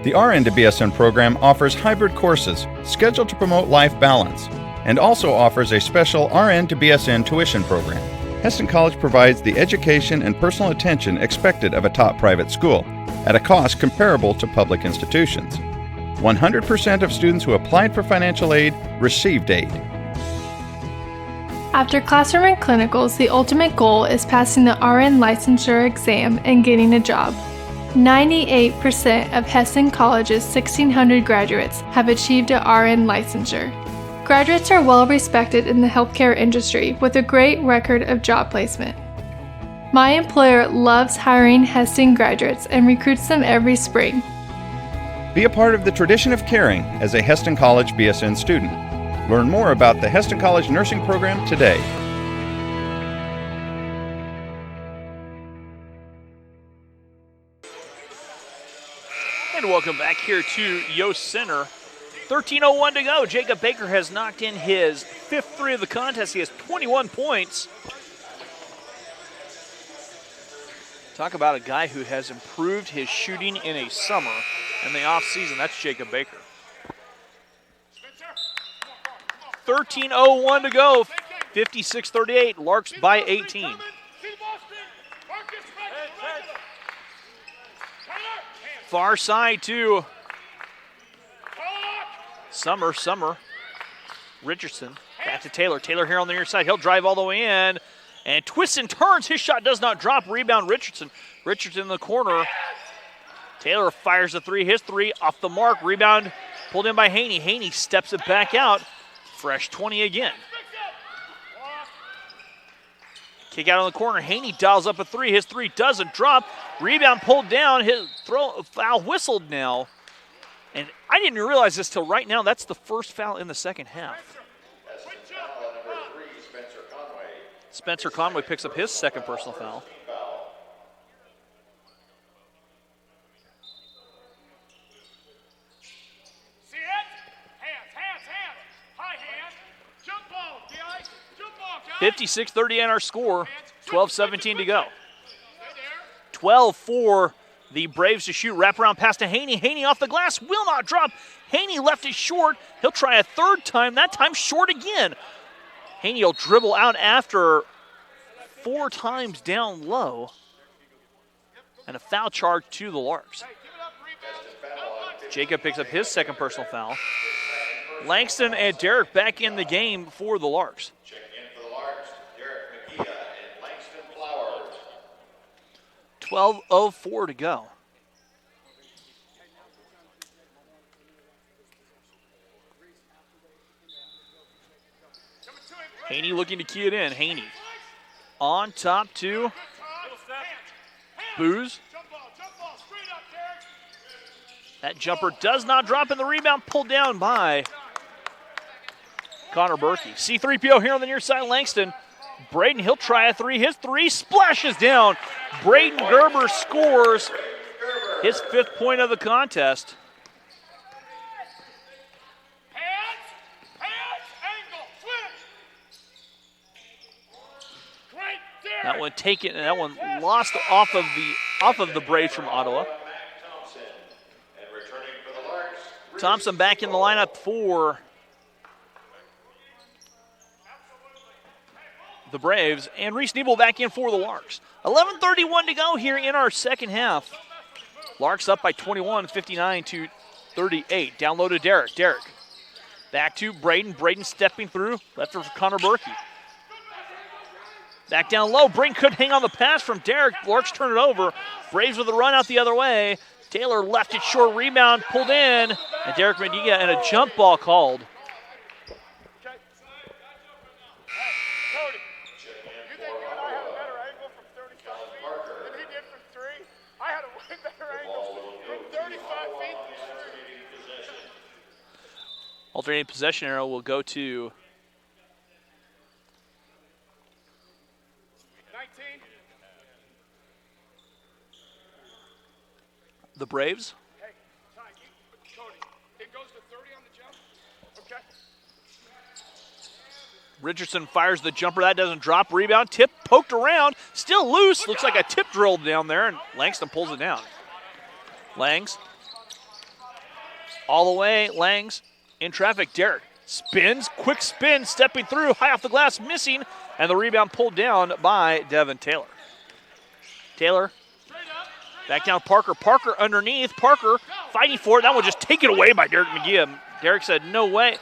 The RN to BSN program offers hybrid courses scheduled to promote life balance and also offers a special RN to BSN tuition program. Hesston College provides the education and personal attention expected of a top private school at a cost comparable to public institutions. 100% of students who applied for financial aid received aid. After classroom and clinicals, the ultimate goal is passing the RN licensure exam and getting a job. 98% of Hesston College's 1,600 graduates have achieved a RN licensure. Graduates are well respected in the healthcare industry with a great record of job placement. My employer loves hiring Hesston graduates and recruits them every spring. Be a part of the tradition of caring as a Hesston College BSN student. Learn more about the Hesston College nursing program today. And welcome back here to Yost Center. 13:01 to go. Jacob Baker has knocked in his 5th three of the contest. He has 21 points. Talk about a guy who has improved his shooting in a summer. in the off-season. That's Jacob Baker. 13:01 to go. 56-38. Larks by 18. Far side to Summer. Richardson. Back to Taylor. Taylor here on the near side. He'll drive all the way in and twists and turns. His shot does not drop. Rebound Richardson. Richardson in the corner. Taylor fires a three. His three off the mark. Rebound pulled in by Haney. Haney steps it back out. Fresh 20 again. Kick out on the corner. Haney dials up a three. His three doesn't drop. Rebound pulled down. His foul whistled now. And I didn't realize this till right now. That's the first foul in the second half. Spencer Conway picks up his second personal foul. See it? Hands. High hand. Jump ball, guys. Jump ball, guys. 56-38 our score. 12-17 to go. 12 for the Braves to shoot. Wraparound pass to Haney. Haney off the glass. Will not drop. Haney left it short. He'll try a third time. That time short again. Haney will dribble out after 4 times down low. And a foul charge to the Larks. Jacob picks up his second personal foul. Langston and Derek back in the game for the Larks. 12:04 to go. Haney looking to key it in. Haney on top to Booz. That jumper does not drop, and the rebound pulled down by Connor Berkey. C3PO here on the near side. Langston. Braden, he'll try a three. His three splashes down. Braden Gerber scores his 5th point of the contest. That one taken, and that one lost off of the Braves from Ottawa. Thompson back in the lineup for the Braves, and Reese Nebel back in for the Larks. 11:31 to go here in our second half. Larks up by 21, 59-38. Down low to Derek. Derek back to Braden. Braden stepping through. Left for Connor Berkey. Back down low. Braden could hang on the pass from Derek. Larks turn it over. Braves with a run out the other way. Taylor left it short. Rebound pulled in. And Derek Mediga and a jump ball called. Alternating possession arrow will go to 19. The Braves. Hey, Ty, Cody, it goes to 30 on the jump. Okay. Richardson fires the jumper. That doesn't drop. Rebound. Tip poked around. Still loose. Looks like a tip drilled down there, and Langston pulls it down. Langs. All the way. Langs. In traffic, Derek spins, quick spin, stepping through, high off the glass, missing, and the rebound pulled down by Devin Taylor. Taylor, back down Parker. Parker underneath. Parker fighting for it. That one just taken away by Derek McGee. Derek said, no way.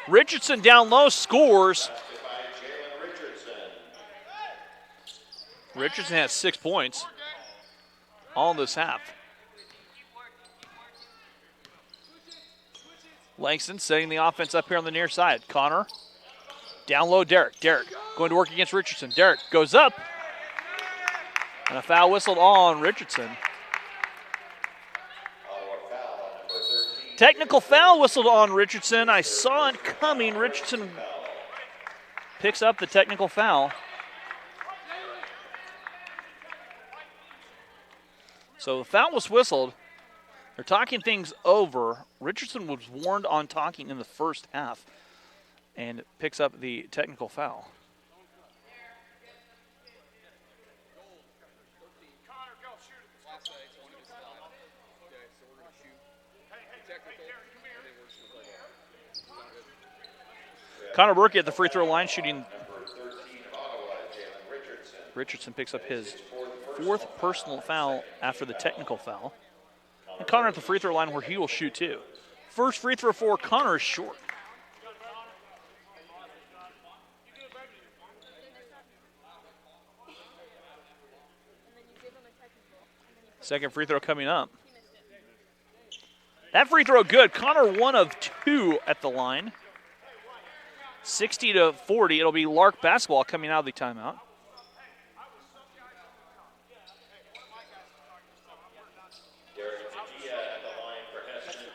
Richardson down low scores. Richardson has 6 points all in this half. Langston setting the offense up here on the near side. Connor, down low Derek. Derek going to work against Richardson. Derek goes up, and a foul whistled on Richardson. Technical foul whistled on Richardson. I saw it coming. Richardson picks up the technical foul. So the foul was whistled. They're talking things over. Richardson was warned on talking in the first half and picks up the technical foul. Connor Berkey at the free throw line shooting. Richardson picks up his 4th personal foul after the technical foul. And Connor at the free throw line where he will shoot 2. First free throw for Connor is short. Second free throw coming up. That free throw good. Connor 1 of 2 at the line. 60-40. It'll be Lark basketball coming out of the timeout.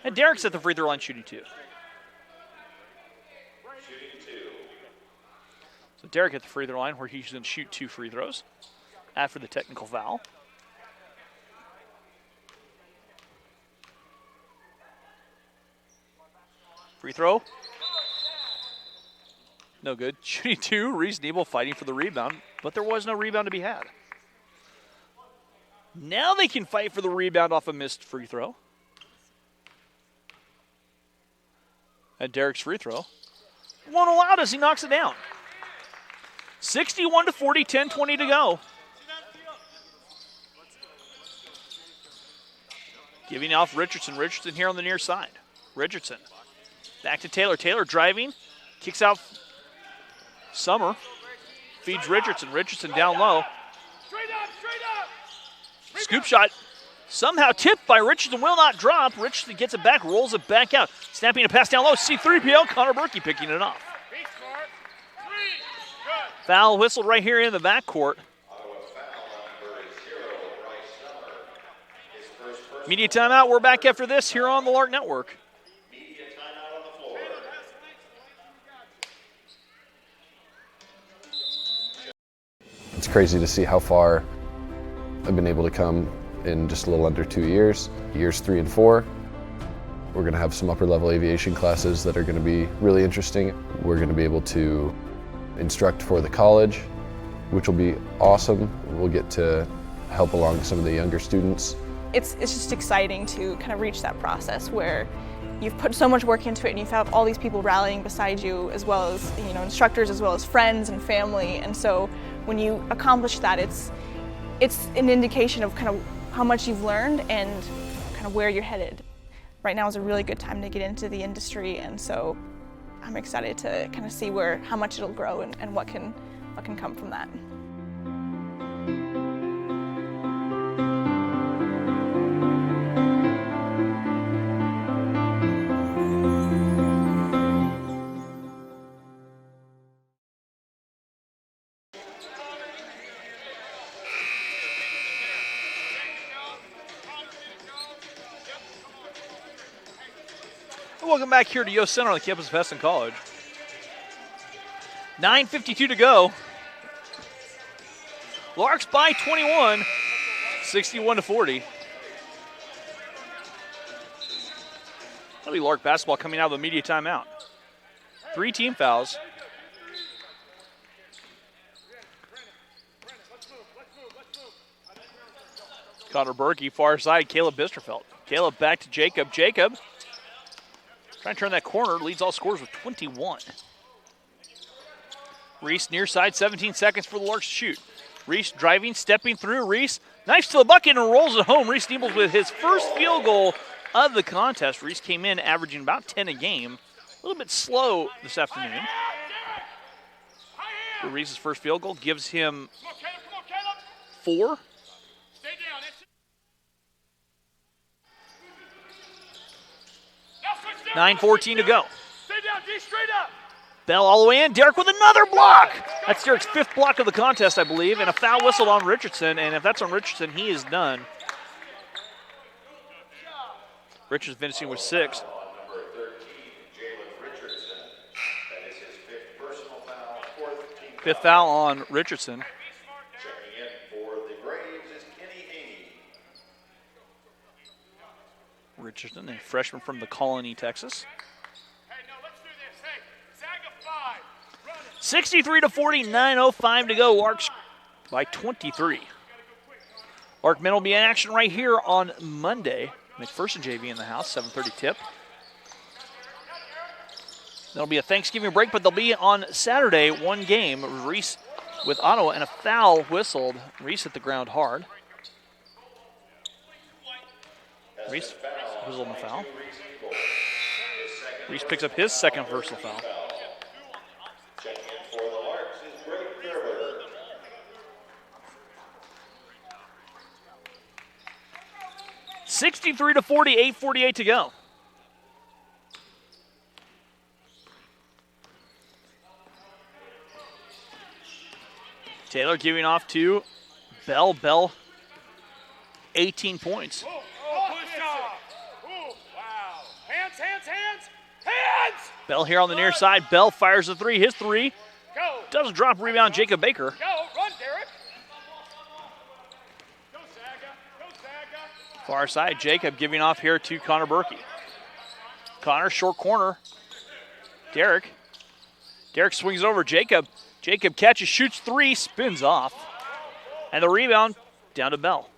And Derek's at the free throw line shooting 2. So Derek at the free throw line where he's going to shoot 2 free throws after the technical foul. Free throw. No good. Shooting 2, Reese Nebel fighting for the rebound, but there was no rebound to be had. Now they can fight for the rebound off a missed free throw. And Derek's free throw won't allow it as he knocks it down. 61-40, 10-20 to go. Giving off Richardson. Richardson here on the near side. Richardson back to Taylor. Taylor driving, kicks out Summer, feeds Richardson. Richardson down low. Scoop shot somehow tipped by Richardson, will not drop. Richardson gets it back, rolls it back out. Snapping a pass down low, C3PL, Connor Berkey picking it off. Foul whistled right here in the backcourt. Media timeout, we're back after this here on the Lark Network. It's crazy to see how far I've been able to come in just a little under 2 years. Years 3 and 4, we're going to have some upper level aviation classes that are going to be really interesting. We're going to be able to instruct for the college, which will be awesome. We'll get to help along some of the younger students. It's just exciting to kind of reach that process where you've put so much work into it and you've had all these people rallying beside you, as well as instructors, as well as friends and family. And so when you accomplish that, it's an indication of kind of how much you've learned and kind of where you're headed. Right now is a really good time to get into the industry, and so I'm excited to kind of see how much it'll grow and what can come from that. Welcome back here to Yost Center on the campus of Hesston College. 9:52 to go. Larks by 21, 61-40. That'll be Lark basketball coming out of the media timeout. 3 team fouls. Connor Berkey, far side, Caleb Bisterfeld. Caleb back to Jacob. Jacob trying to turn that corner, leads all scorers with 21. Reese near side, 17 seconds for the Larks to shoot. Reese driving, stepping through. Reese, knife to the bucket and rolls it home. Reese Nebels with his first field goal of the contest. Reese came in averaging about 10 a game. A little bit slow this afternoon. So Reese's first field goal gives him 4. 9:14 to go. Bell all the way in. Derek with another block. That's Derek's 5th block of the contest, I believe, and a foul whistled on Richardson, and if that's on Richardson, he is done. Richardson finishing with 6. Fifth foul on Richardson. Richardson, a freshman from the Colony, Texas. 63-40, 9:05 to go. Larks by 23. Lark men will be in action right here on Monday McPherson JV in the house, 7:30 tip. There'll be a Thanksgiving break, but they'll be on Saturday, one game. Reese with Ottawa, and a foul whistled. Reese hit the ground hard. Reese whistled the foul. Reese picks up his second personal foul. 63-40, 8:48 to go. Taylor giving off to Bell. Bell, 18 points. Oh, push off. Wow. Hands. Bell here on the near side. Bell fires a three. His three doesn't drop. Rebound, Jacob Baker. Go, run, Derek. Go, Zaga. Far side, Jacob giving off here to Connor Berkey. Connor, short corner. Derek swings over. Jacob catches, shoots three, spins off. And the rebound down to Bell.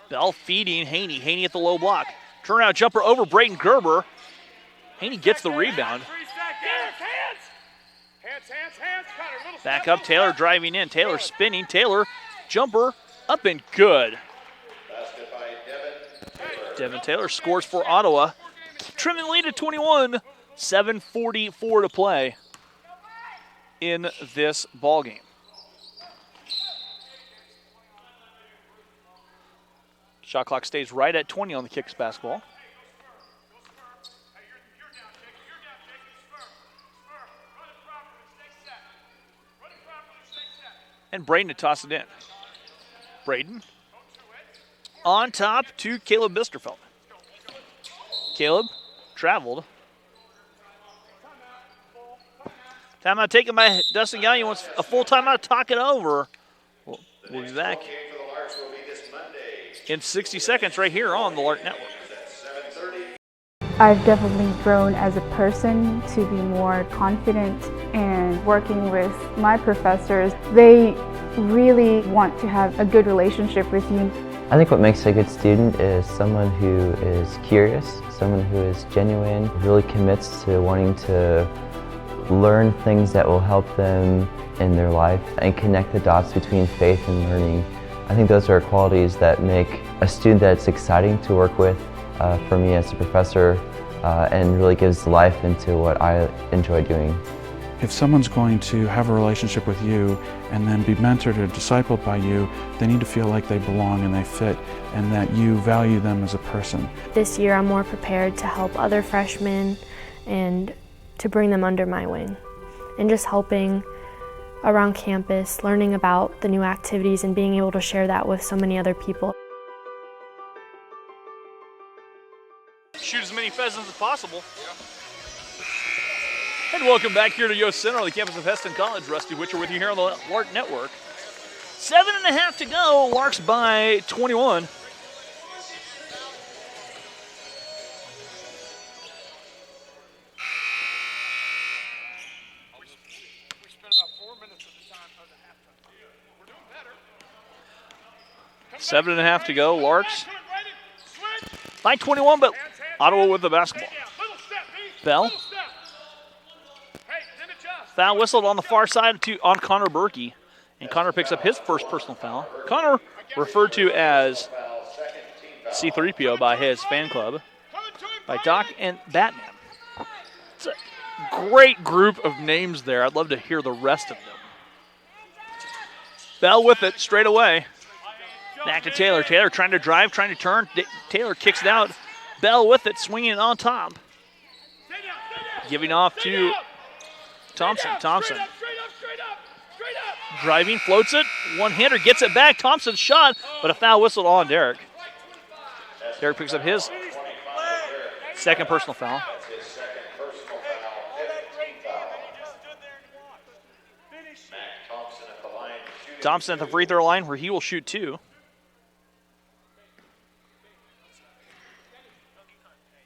Bell feeding Haney. Haney at the low block. Turnout jumper over Brayton Gerber. Haney gets the rebound. Hands. Back up, Taylor driving in. Taylor spinning. Taylor, jumper, up and good. Devin Taylor scores for Ottawa. Trimming the lead to 21. 7:44 to play in this ball game. Shot clock stays right at 20 on the Kicks basketball. And Braden to toss it in. Braden on top to Caleb Bisterfeld. Caleb traveled. Timeout taken by Dustin Gagne. Wants a full timeout to talk it over. We'll be back in 60 seconds right here on the Lark Network. I've definitely grown as a person to be more confident, and working with my professors, they really want to have a good relationship with you. I think what makes a good student is someone who is curious, someone who is genuine, really commits to wanting to learn things that will help them in their life and connect the dots between faith and learning. I think those are qualities that make a student that's exciting to work with for me as a professor, and really gives life into what I enjoy doing. If someone's going to have a relationship with you and then be mentored or discipled by you, they need to feel like they belong and they fit, and that you value them as a person. This year I'm more prepared to help other freshmen and to bring them under my wing, and just helping around campus, learning about the new activities and being able to share that with so many other people. Shoot as many pheasants as possible. And welcome back here to Yost Center on the campus of Heston College. Rusty Witcher with you here on the Lark Network. 7.5 to go. Larks by 21. We spent about 4 minutes at the time of the halftime. We're doing better. 7.5 to go. Larks by 21, but Ottawa with the basketball. Bell. Foul whistled on the far side on Connor Berkey, and Connor picks up his first personal foul. Connor, referred to as C3PO by his fan club, by Doc and Batman. It's a great group of names there. I'd love to hear the rest of them. Bell with it straight away. Back to Taylor. Taylor trying to drive, trying to turn. Taylor kicks it out. Bell with it, swinging it on top. Giving off to Thompson. Thompson driving, floats it. One-hander gets it back. Thompson's shot, but a foul whistled on Derek. Derek picks up his second personal foul. Thompson at the free throw line where he will shoot two.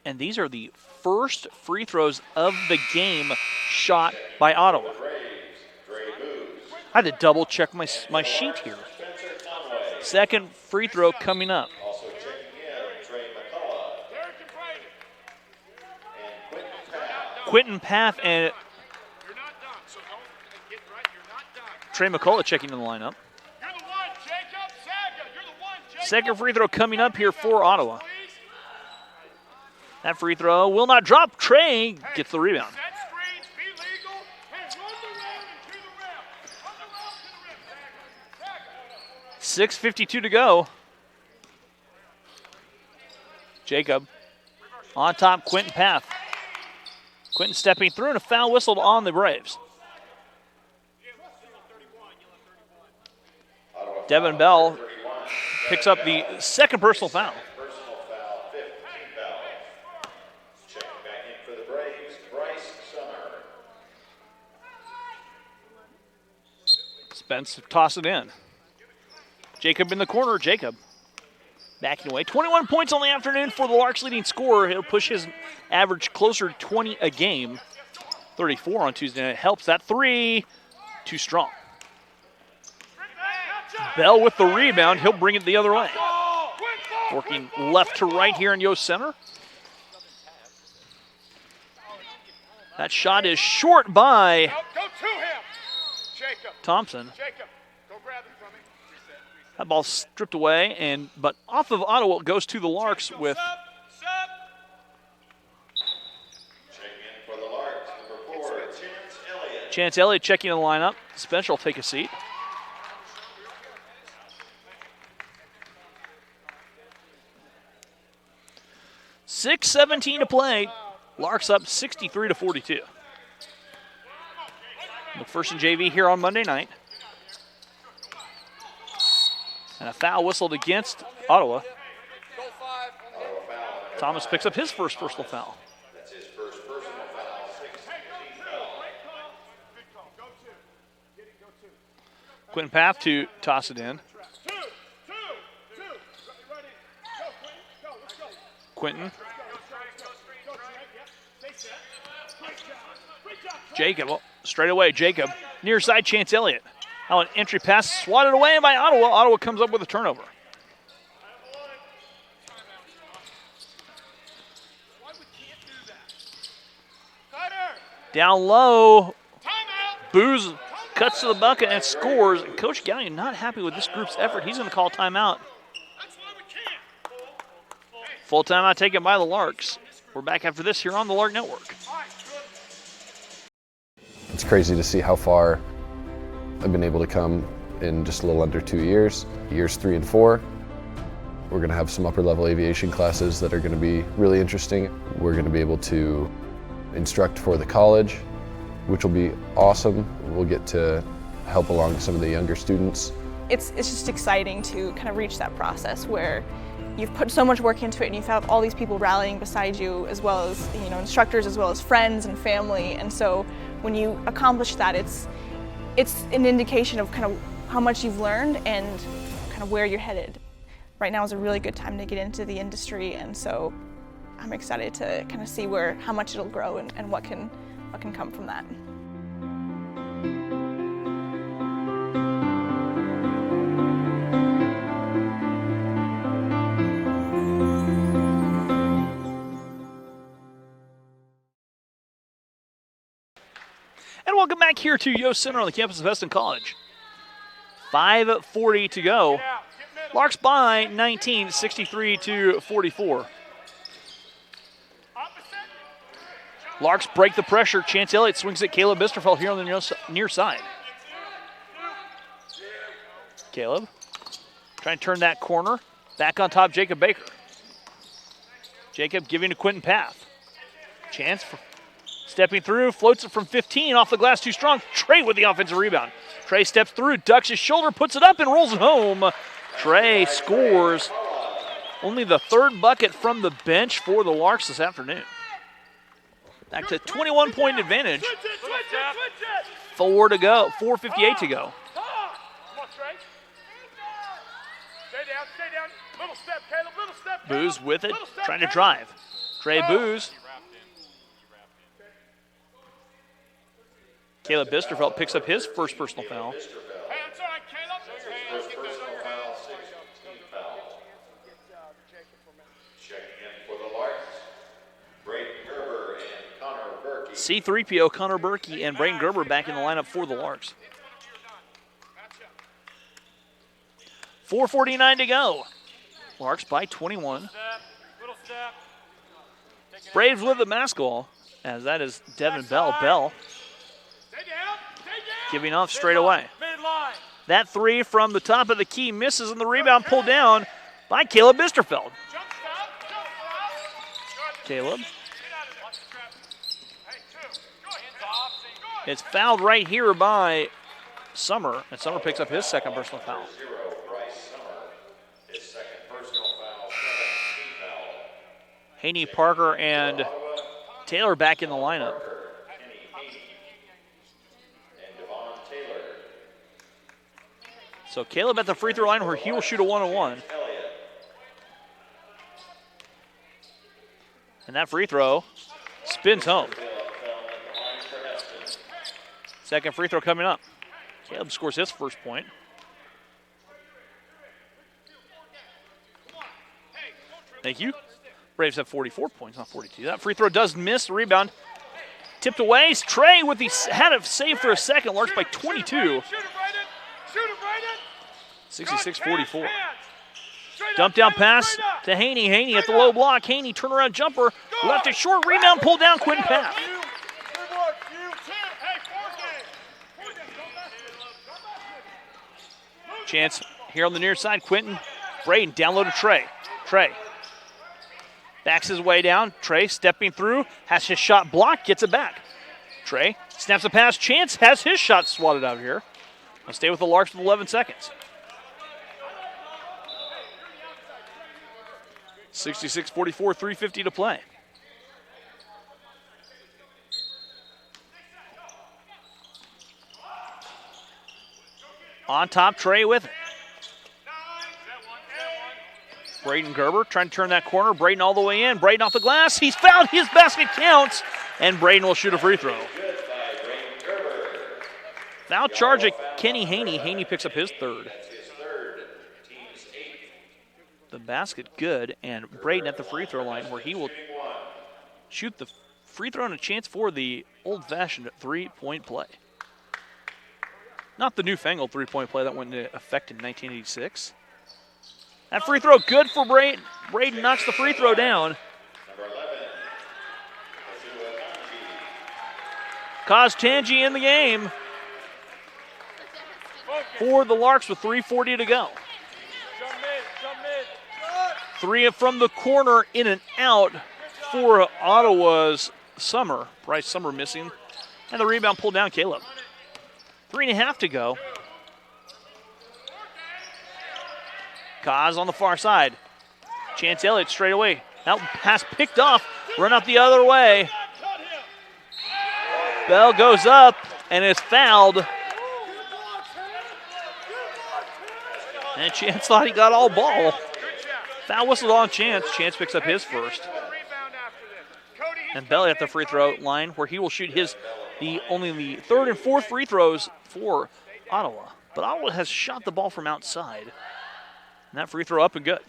And these are the first free throws of the game shot by Ottawa. I had to double check my sheet here. Second free throw coming up. Quentin Paff and Trey McCullough checking in the lineup. Second free throw coming up here for Ottawa. That free throw will not drop. Trey gets the rebound. 6:52 to go. Jacob on top, Quentin Paff. Quentin stepping through and a foul whistled on the Braves. Devin Bell picks up the second personal foul. Spence toss it in. Jacob in the corner. Jacob backing away. 21 points on the afternoon for the Larks' leading scorer. He'll push his average closer to 20 a game. 34 on Tuesday night. Helps that three. Too strong. Bell with the rebound. He'll bring it the other way. Working left to right here in Yost Center. That shot is short by Thompson. That ball stripped away, but off of Ottawa it goes to the Larks with Chance Elliott checking in the lineup. Spencer will take a seat. .6:17 to play. Larks up 63-42. McPherson JV here on Monday night. And a foul whistled against Ottawa. Thomas picks up his first personal foul. Quentin Paff to toss it in. Quentin. Jacob, straight away, Jacob. Near side, Chance Elliott. Now an entry pass swatted away by Ottawa. Ottawa comes up with a turnover. Down low, Booz cuts to the bucket and scores. Coach Gallion not happy with this group's effort. He's going to call timeout. Full timeout taken by the Larks. We're back after this here on the Lark Network. It's crazy to see how far I've been able to come in just a little under 2 years. Years 3 and 4. We're going to have some upper level aviation classes that are going to be really interesting. We're going to be able to instruct for the college, which will be awesome. We'll get to help along some of the younger students. It's just exciting to kind of reach that process where you've put so much work into it and you have all these people rallying beside you, as well as instructors, as well as friends and family. And so when you accomplish that, it's an indication of kind of how much you've learned and kind of where you're headed. Right now is a really good time to get into the industry, and so I'm excited to kind of see how much it'll grow and what can come from that. And welcome back here to Yost Center on the campus of Heston College. 5:40 to go. Larks by 19, 63-44. Larks break the pressure. Chance Elliott swings at Caleb Bisterfeld here on the near side. Caleb trying to turn that corner. Back on top, Jacob Baker. Jacob giving to Quentin Paff. Chance for stepping through, floats it from 15, off the glass, too strong. Trey with the offensive rebound. Trey steps through, ducks his shoulder, puts it up, and rolls it home. Trey scores. Only the third bucket from the bench for the Larks this afternoon. Back to 21-point advantage. 4 to go, 4:58 to go. Booz with it, trying to drive. Trey Booz. Caleb Bisterfeld picks up his first personal foul. personal foul, 6th team foul. Checking in for the Larks, Braden Gerber and Connor Berkey. C3PO Connor Berkey and Braden Gerber back in the lineup for the Larks. 4:49 to go. Larks by 21. Braves with the basketball, as that is Devin Bell. Bell giving off straight away. That three from the top of the key misses, and the rebound pulled down by Caleb Bisterfeld. Caleb. It's fouled right here by Summer, and Summer picks up his second personal foul. Haney, Parker, and Taylor back in the lineup. So Caleb at the free throw line where he will shoot a 1-on-1. And that free throw spins home. Second free throw coming up. Caleb scores his first point. Thank you. Braves have 44 points, not 42. That free throw does miss. The rebound tipped away. Trey with the had it saved for a second. Larks by 22. 66-44. Dump down pass to Haney. Haney at the low block. Haney turnaround jumper. Left it short. Rebound pulled down. Quentin Path. Chance here on the near side. Quentin. Braden down low to Trey. Trey backs his way down. Trey stepping through. Has his shot blocked. Gets it back. Trey snaps a pass. Chance has his shot swatted out here. I'll stay with the Larks with 11 seconds. 66-44, 3:50 to play. On top, Trey with it. Braden Gerber trying to turn that corner. Braden all the way in. Braden off the glass. He's fouled. His basket counts. And Braden will shoot a free throw. Foul charge at Kenny Haney. Haney picks up his third. The basket good. And Braden at the free throw line where he will shoot the free throw and a chance for the old-fashioned three-point play. Not the newfangled three-point play that went into effect in 1986. That free throw good for Braden. Braden knocks the free throw down. Koztanji in the game for the Larks with 3:40 to go. Three from the corner, in and out for Ottawa's Summer. Bryce Summer missing. And the rebound pulled down Caleb. 3.5 to go. Kaz on the far side. Chance Elliott straight away. That pass picked off. Run out the other way. Bell goes up and is fouled. And Chance thought he got all ball. Foul whistled on Chance. Chance picks up his first. And Belly at the free throw line where he will shoot only the third and fourth free throws for Ottawa. But Ottawa has shot the ball from outside. And that free throw up and good.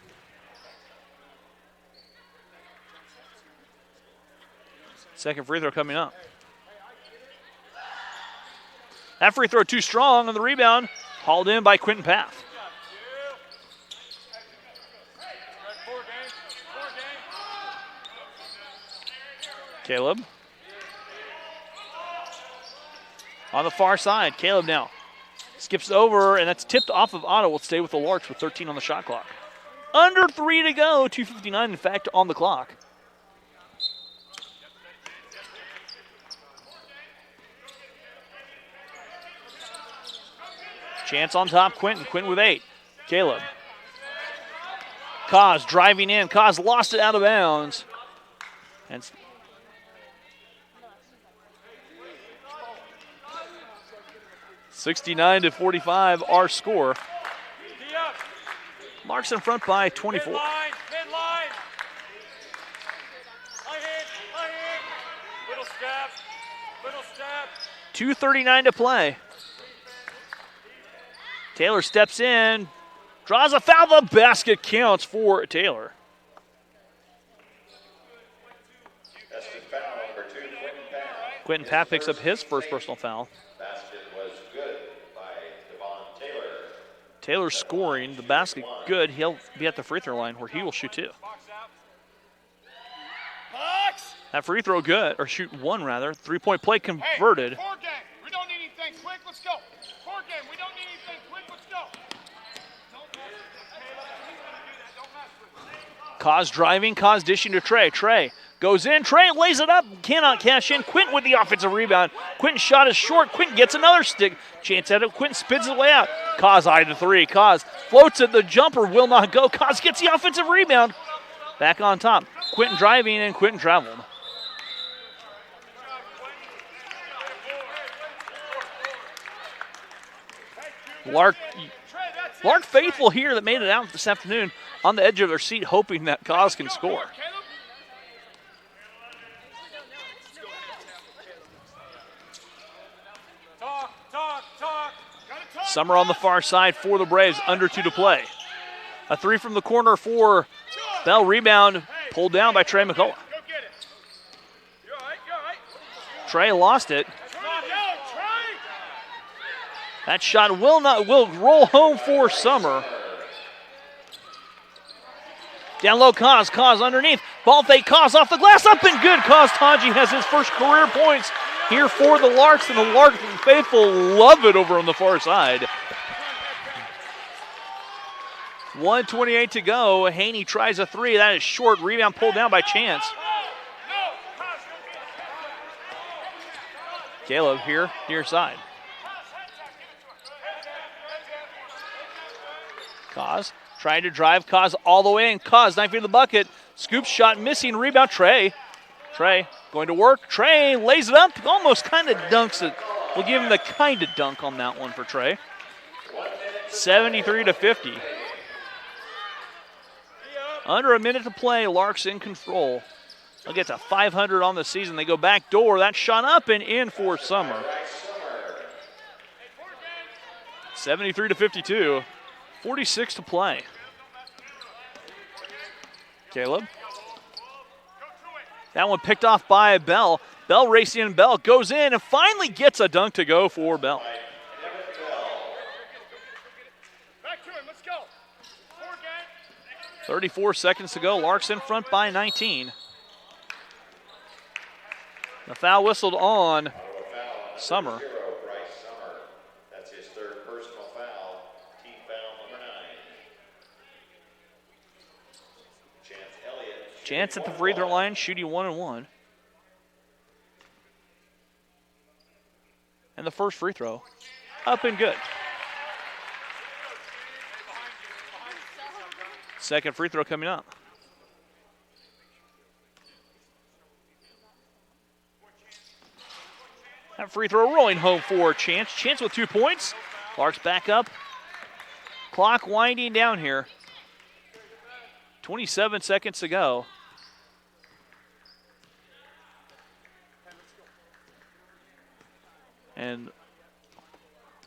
Second free throw coming up. That free throw too strong on the rebound. Hauled in by Quentin Path. Caleb. On the far side, Caleb now skips over, and that's tipped off of Ottawa. Will stay with the Larks with 13 on the shot clock. Under 3 to go, 2:59 in fact on the clock. Chance on top, Quentin. Quentin with 8. Caleb. Kaz driving in. Kaz lost it out of bounds. And 69-45, our score. Larks in front by 24. 2:39 to play. Taylor steps in, draws a foul. The basket counts for Taylor. Quentin Papp picks up his first personal foul. Taylor scoring, the basket good. He'll be at the free throw line where he will shoot 2. That free throw good, or shoot 1 rather. 3-point play converted. Hey, 4 game. We don't need anything quick. Let's go. 4 game. We don't need anything quick. Let's go. Kaz driving, Kaz dishing to Trey. Trey goes in, Trey lays it up, cannot cash in. Quentin with the offensive rebound. Quentin's shot is short. Quentin gets another stick. Chance at it. Quentin spins his way out. Kaz eye to 3. Kaz floats it. The jumper will not go. Kaz gets the offensive rebound. Back on top. Quentin driving and Quentin traveled. Lark faithful here that made it out this afternoon on the edge of their seat hoping that Kaz can score. Summer on the far side for the Braves, under 2 to play. A 3 from the corner for Bell. Rebound pulled down by Trey McCullough. Trey lost it. That shot will roll home for Summer. Down low, Kaz underneath. Ball fake, Kaz off the glass, up and good. Kaz Tanji has his first career points here for the Larks, and the Lark faithful love it over on the far side. 1:28 to go. Haney tries a 3. That is short. Rebound pulled down by Chance. Caleb here, near side. Kaz trying to drive. Kaz all the way in. Kaz 9 feet in the bucket. Scoop shot missing. Rebound. Trey going to work. Trey lays it up. Almost kind of dunks it. We'll give him the kind of dunk on that one for Trey. 73-50. Under a minute to play. Larks in control. They'll get to 500 on the season. They go back door. That shot up and in for Summer. 73-52. 46 to play. Caleb. That one picked off by Bell. Bell racing in. Bell goes in and finally gets a dunk to go for Bell. Back to him. Let's go. 4 game. 34 seconds to go. Larks in front by 19. The foul whistled on Summer. That's his 3rd personal foul. Team foul number 9. Chance at the free throw line, shooting 1-1. And the first free throw, up and good. Second free throw coming up. That free throw rolling home for Chance. Chance with 2 points. Larks back up. Clock winding down here. 27 seconds to go. And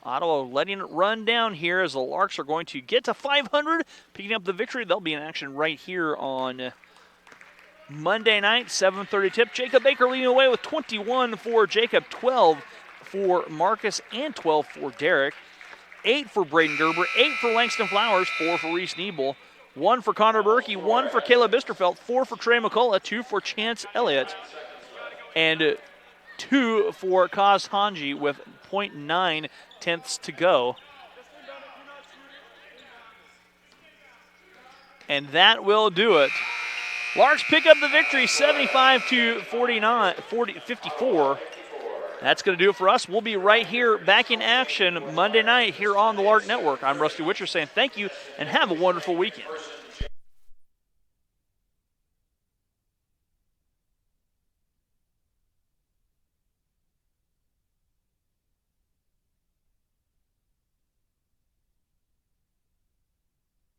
Ottawa letting it run down here as the Larks are going to get to 500, picking up the victory. They'll be in action right here on Monday night, 7:30 tip. Jacob Baker leading away with 21 for Jacob, 12 for Marcus, and 12 for Derek. 8 for Braden Gerber, 8 for Langston Flowers, 4 for Reese Niebel, 1 for Connor Berkey, 1 for Caleb Bisterfeld, 4 for Trey McCullough, 2 for Chance Elliott, and 2 for Kaz Hanji with 0.9 tenths to go. And that will do it. Larks pick up the victory, 75-54. That's going to do it for us. We'll be right here back in action Monday night here on the Lark Network. I'm Rusty Witcher saying thank you and have a wonderful weekend.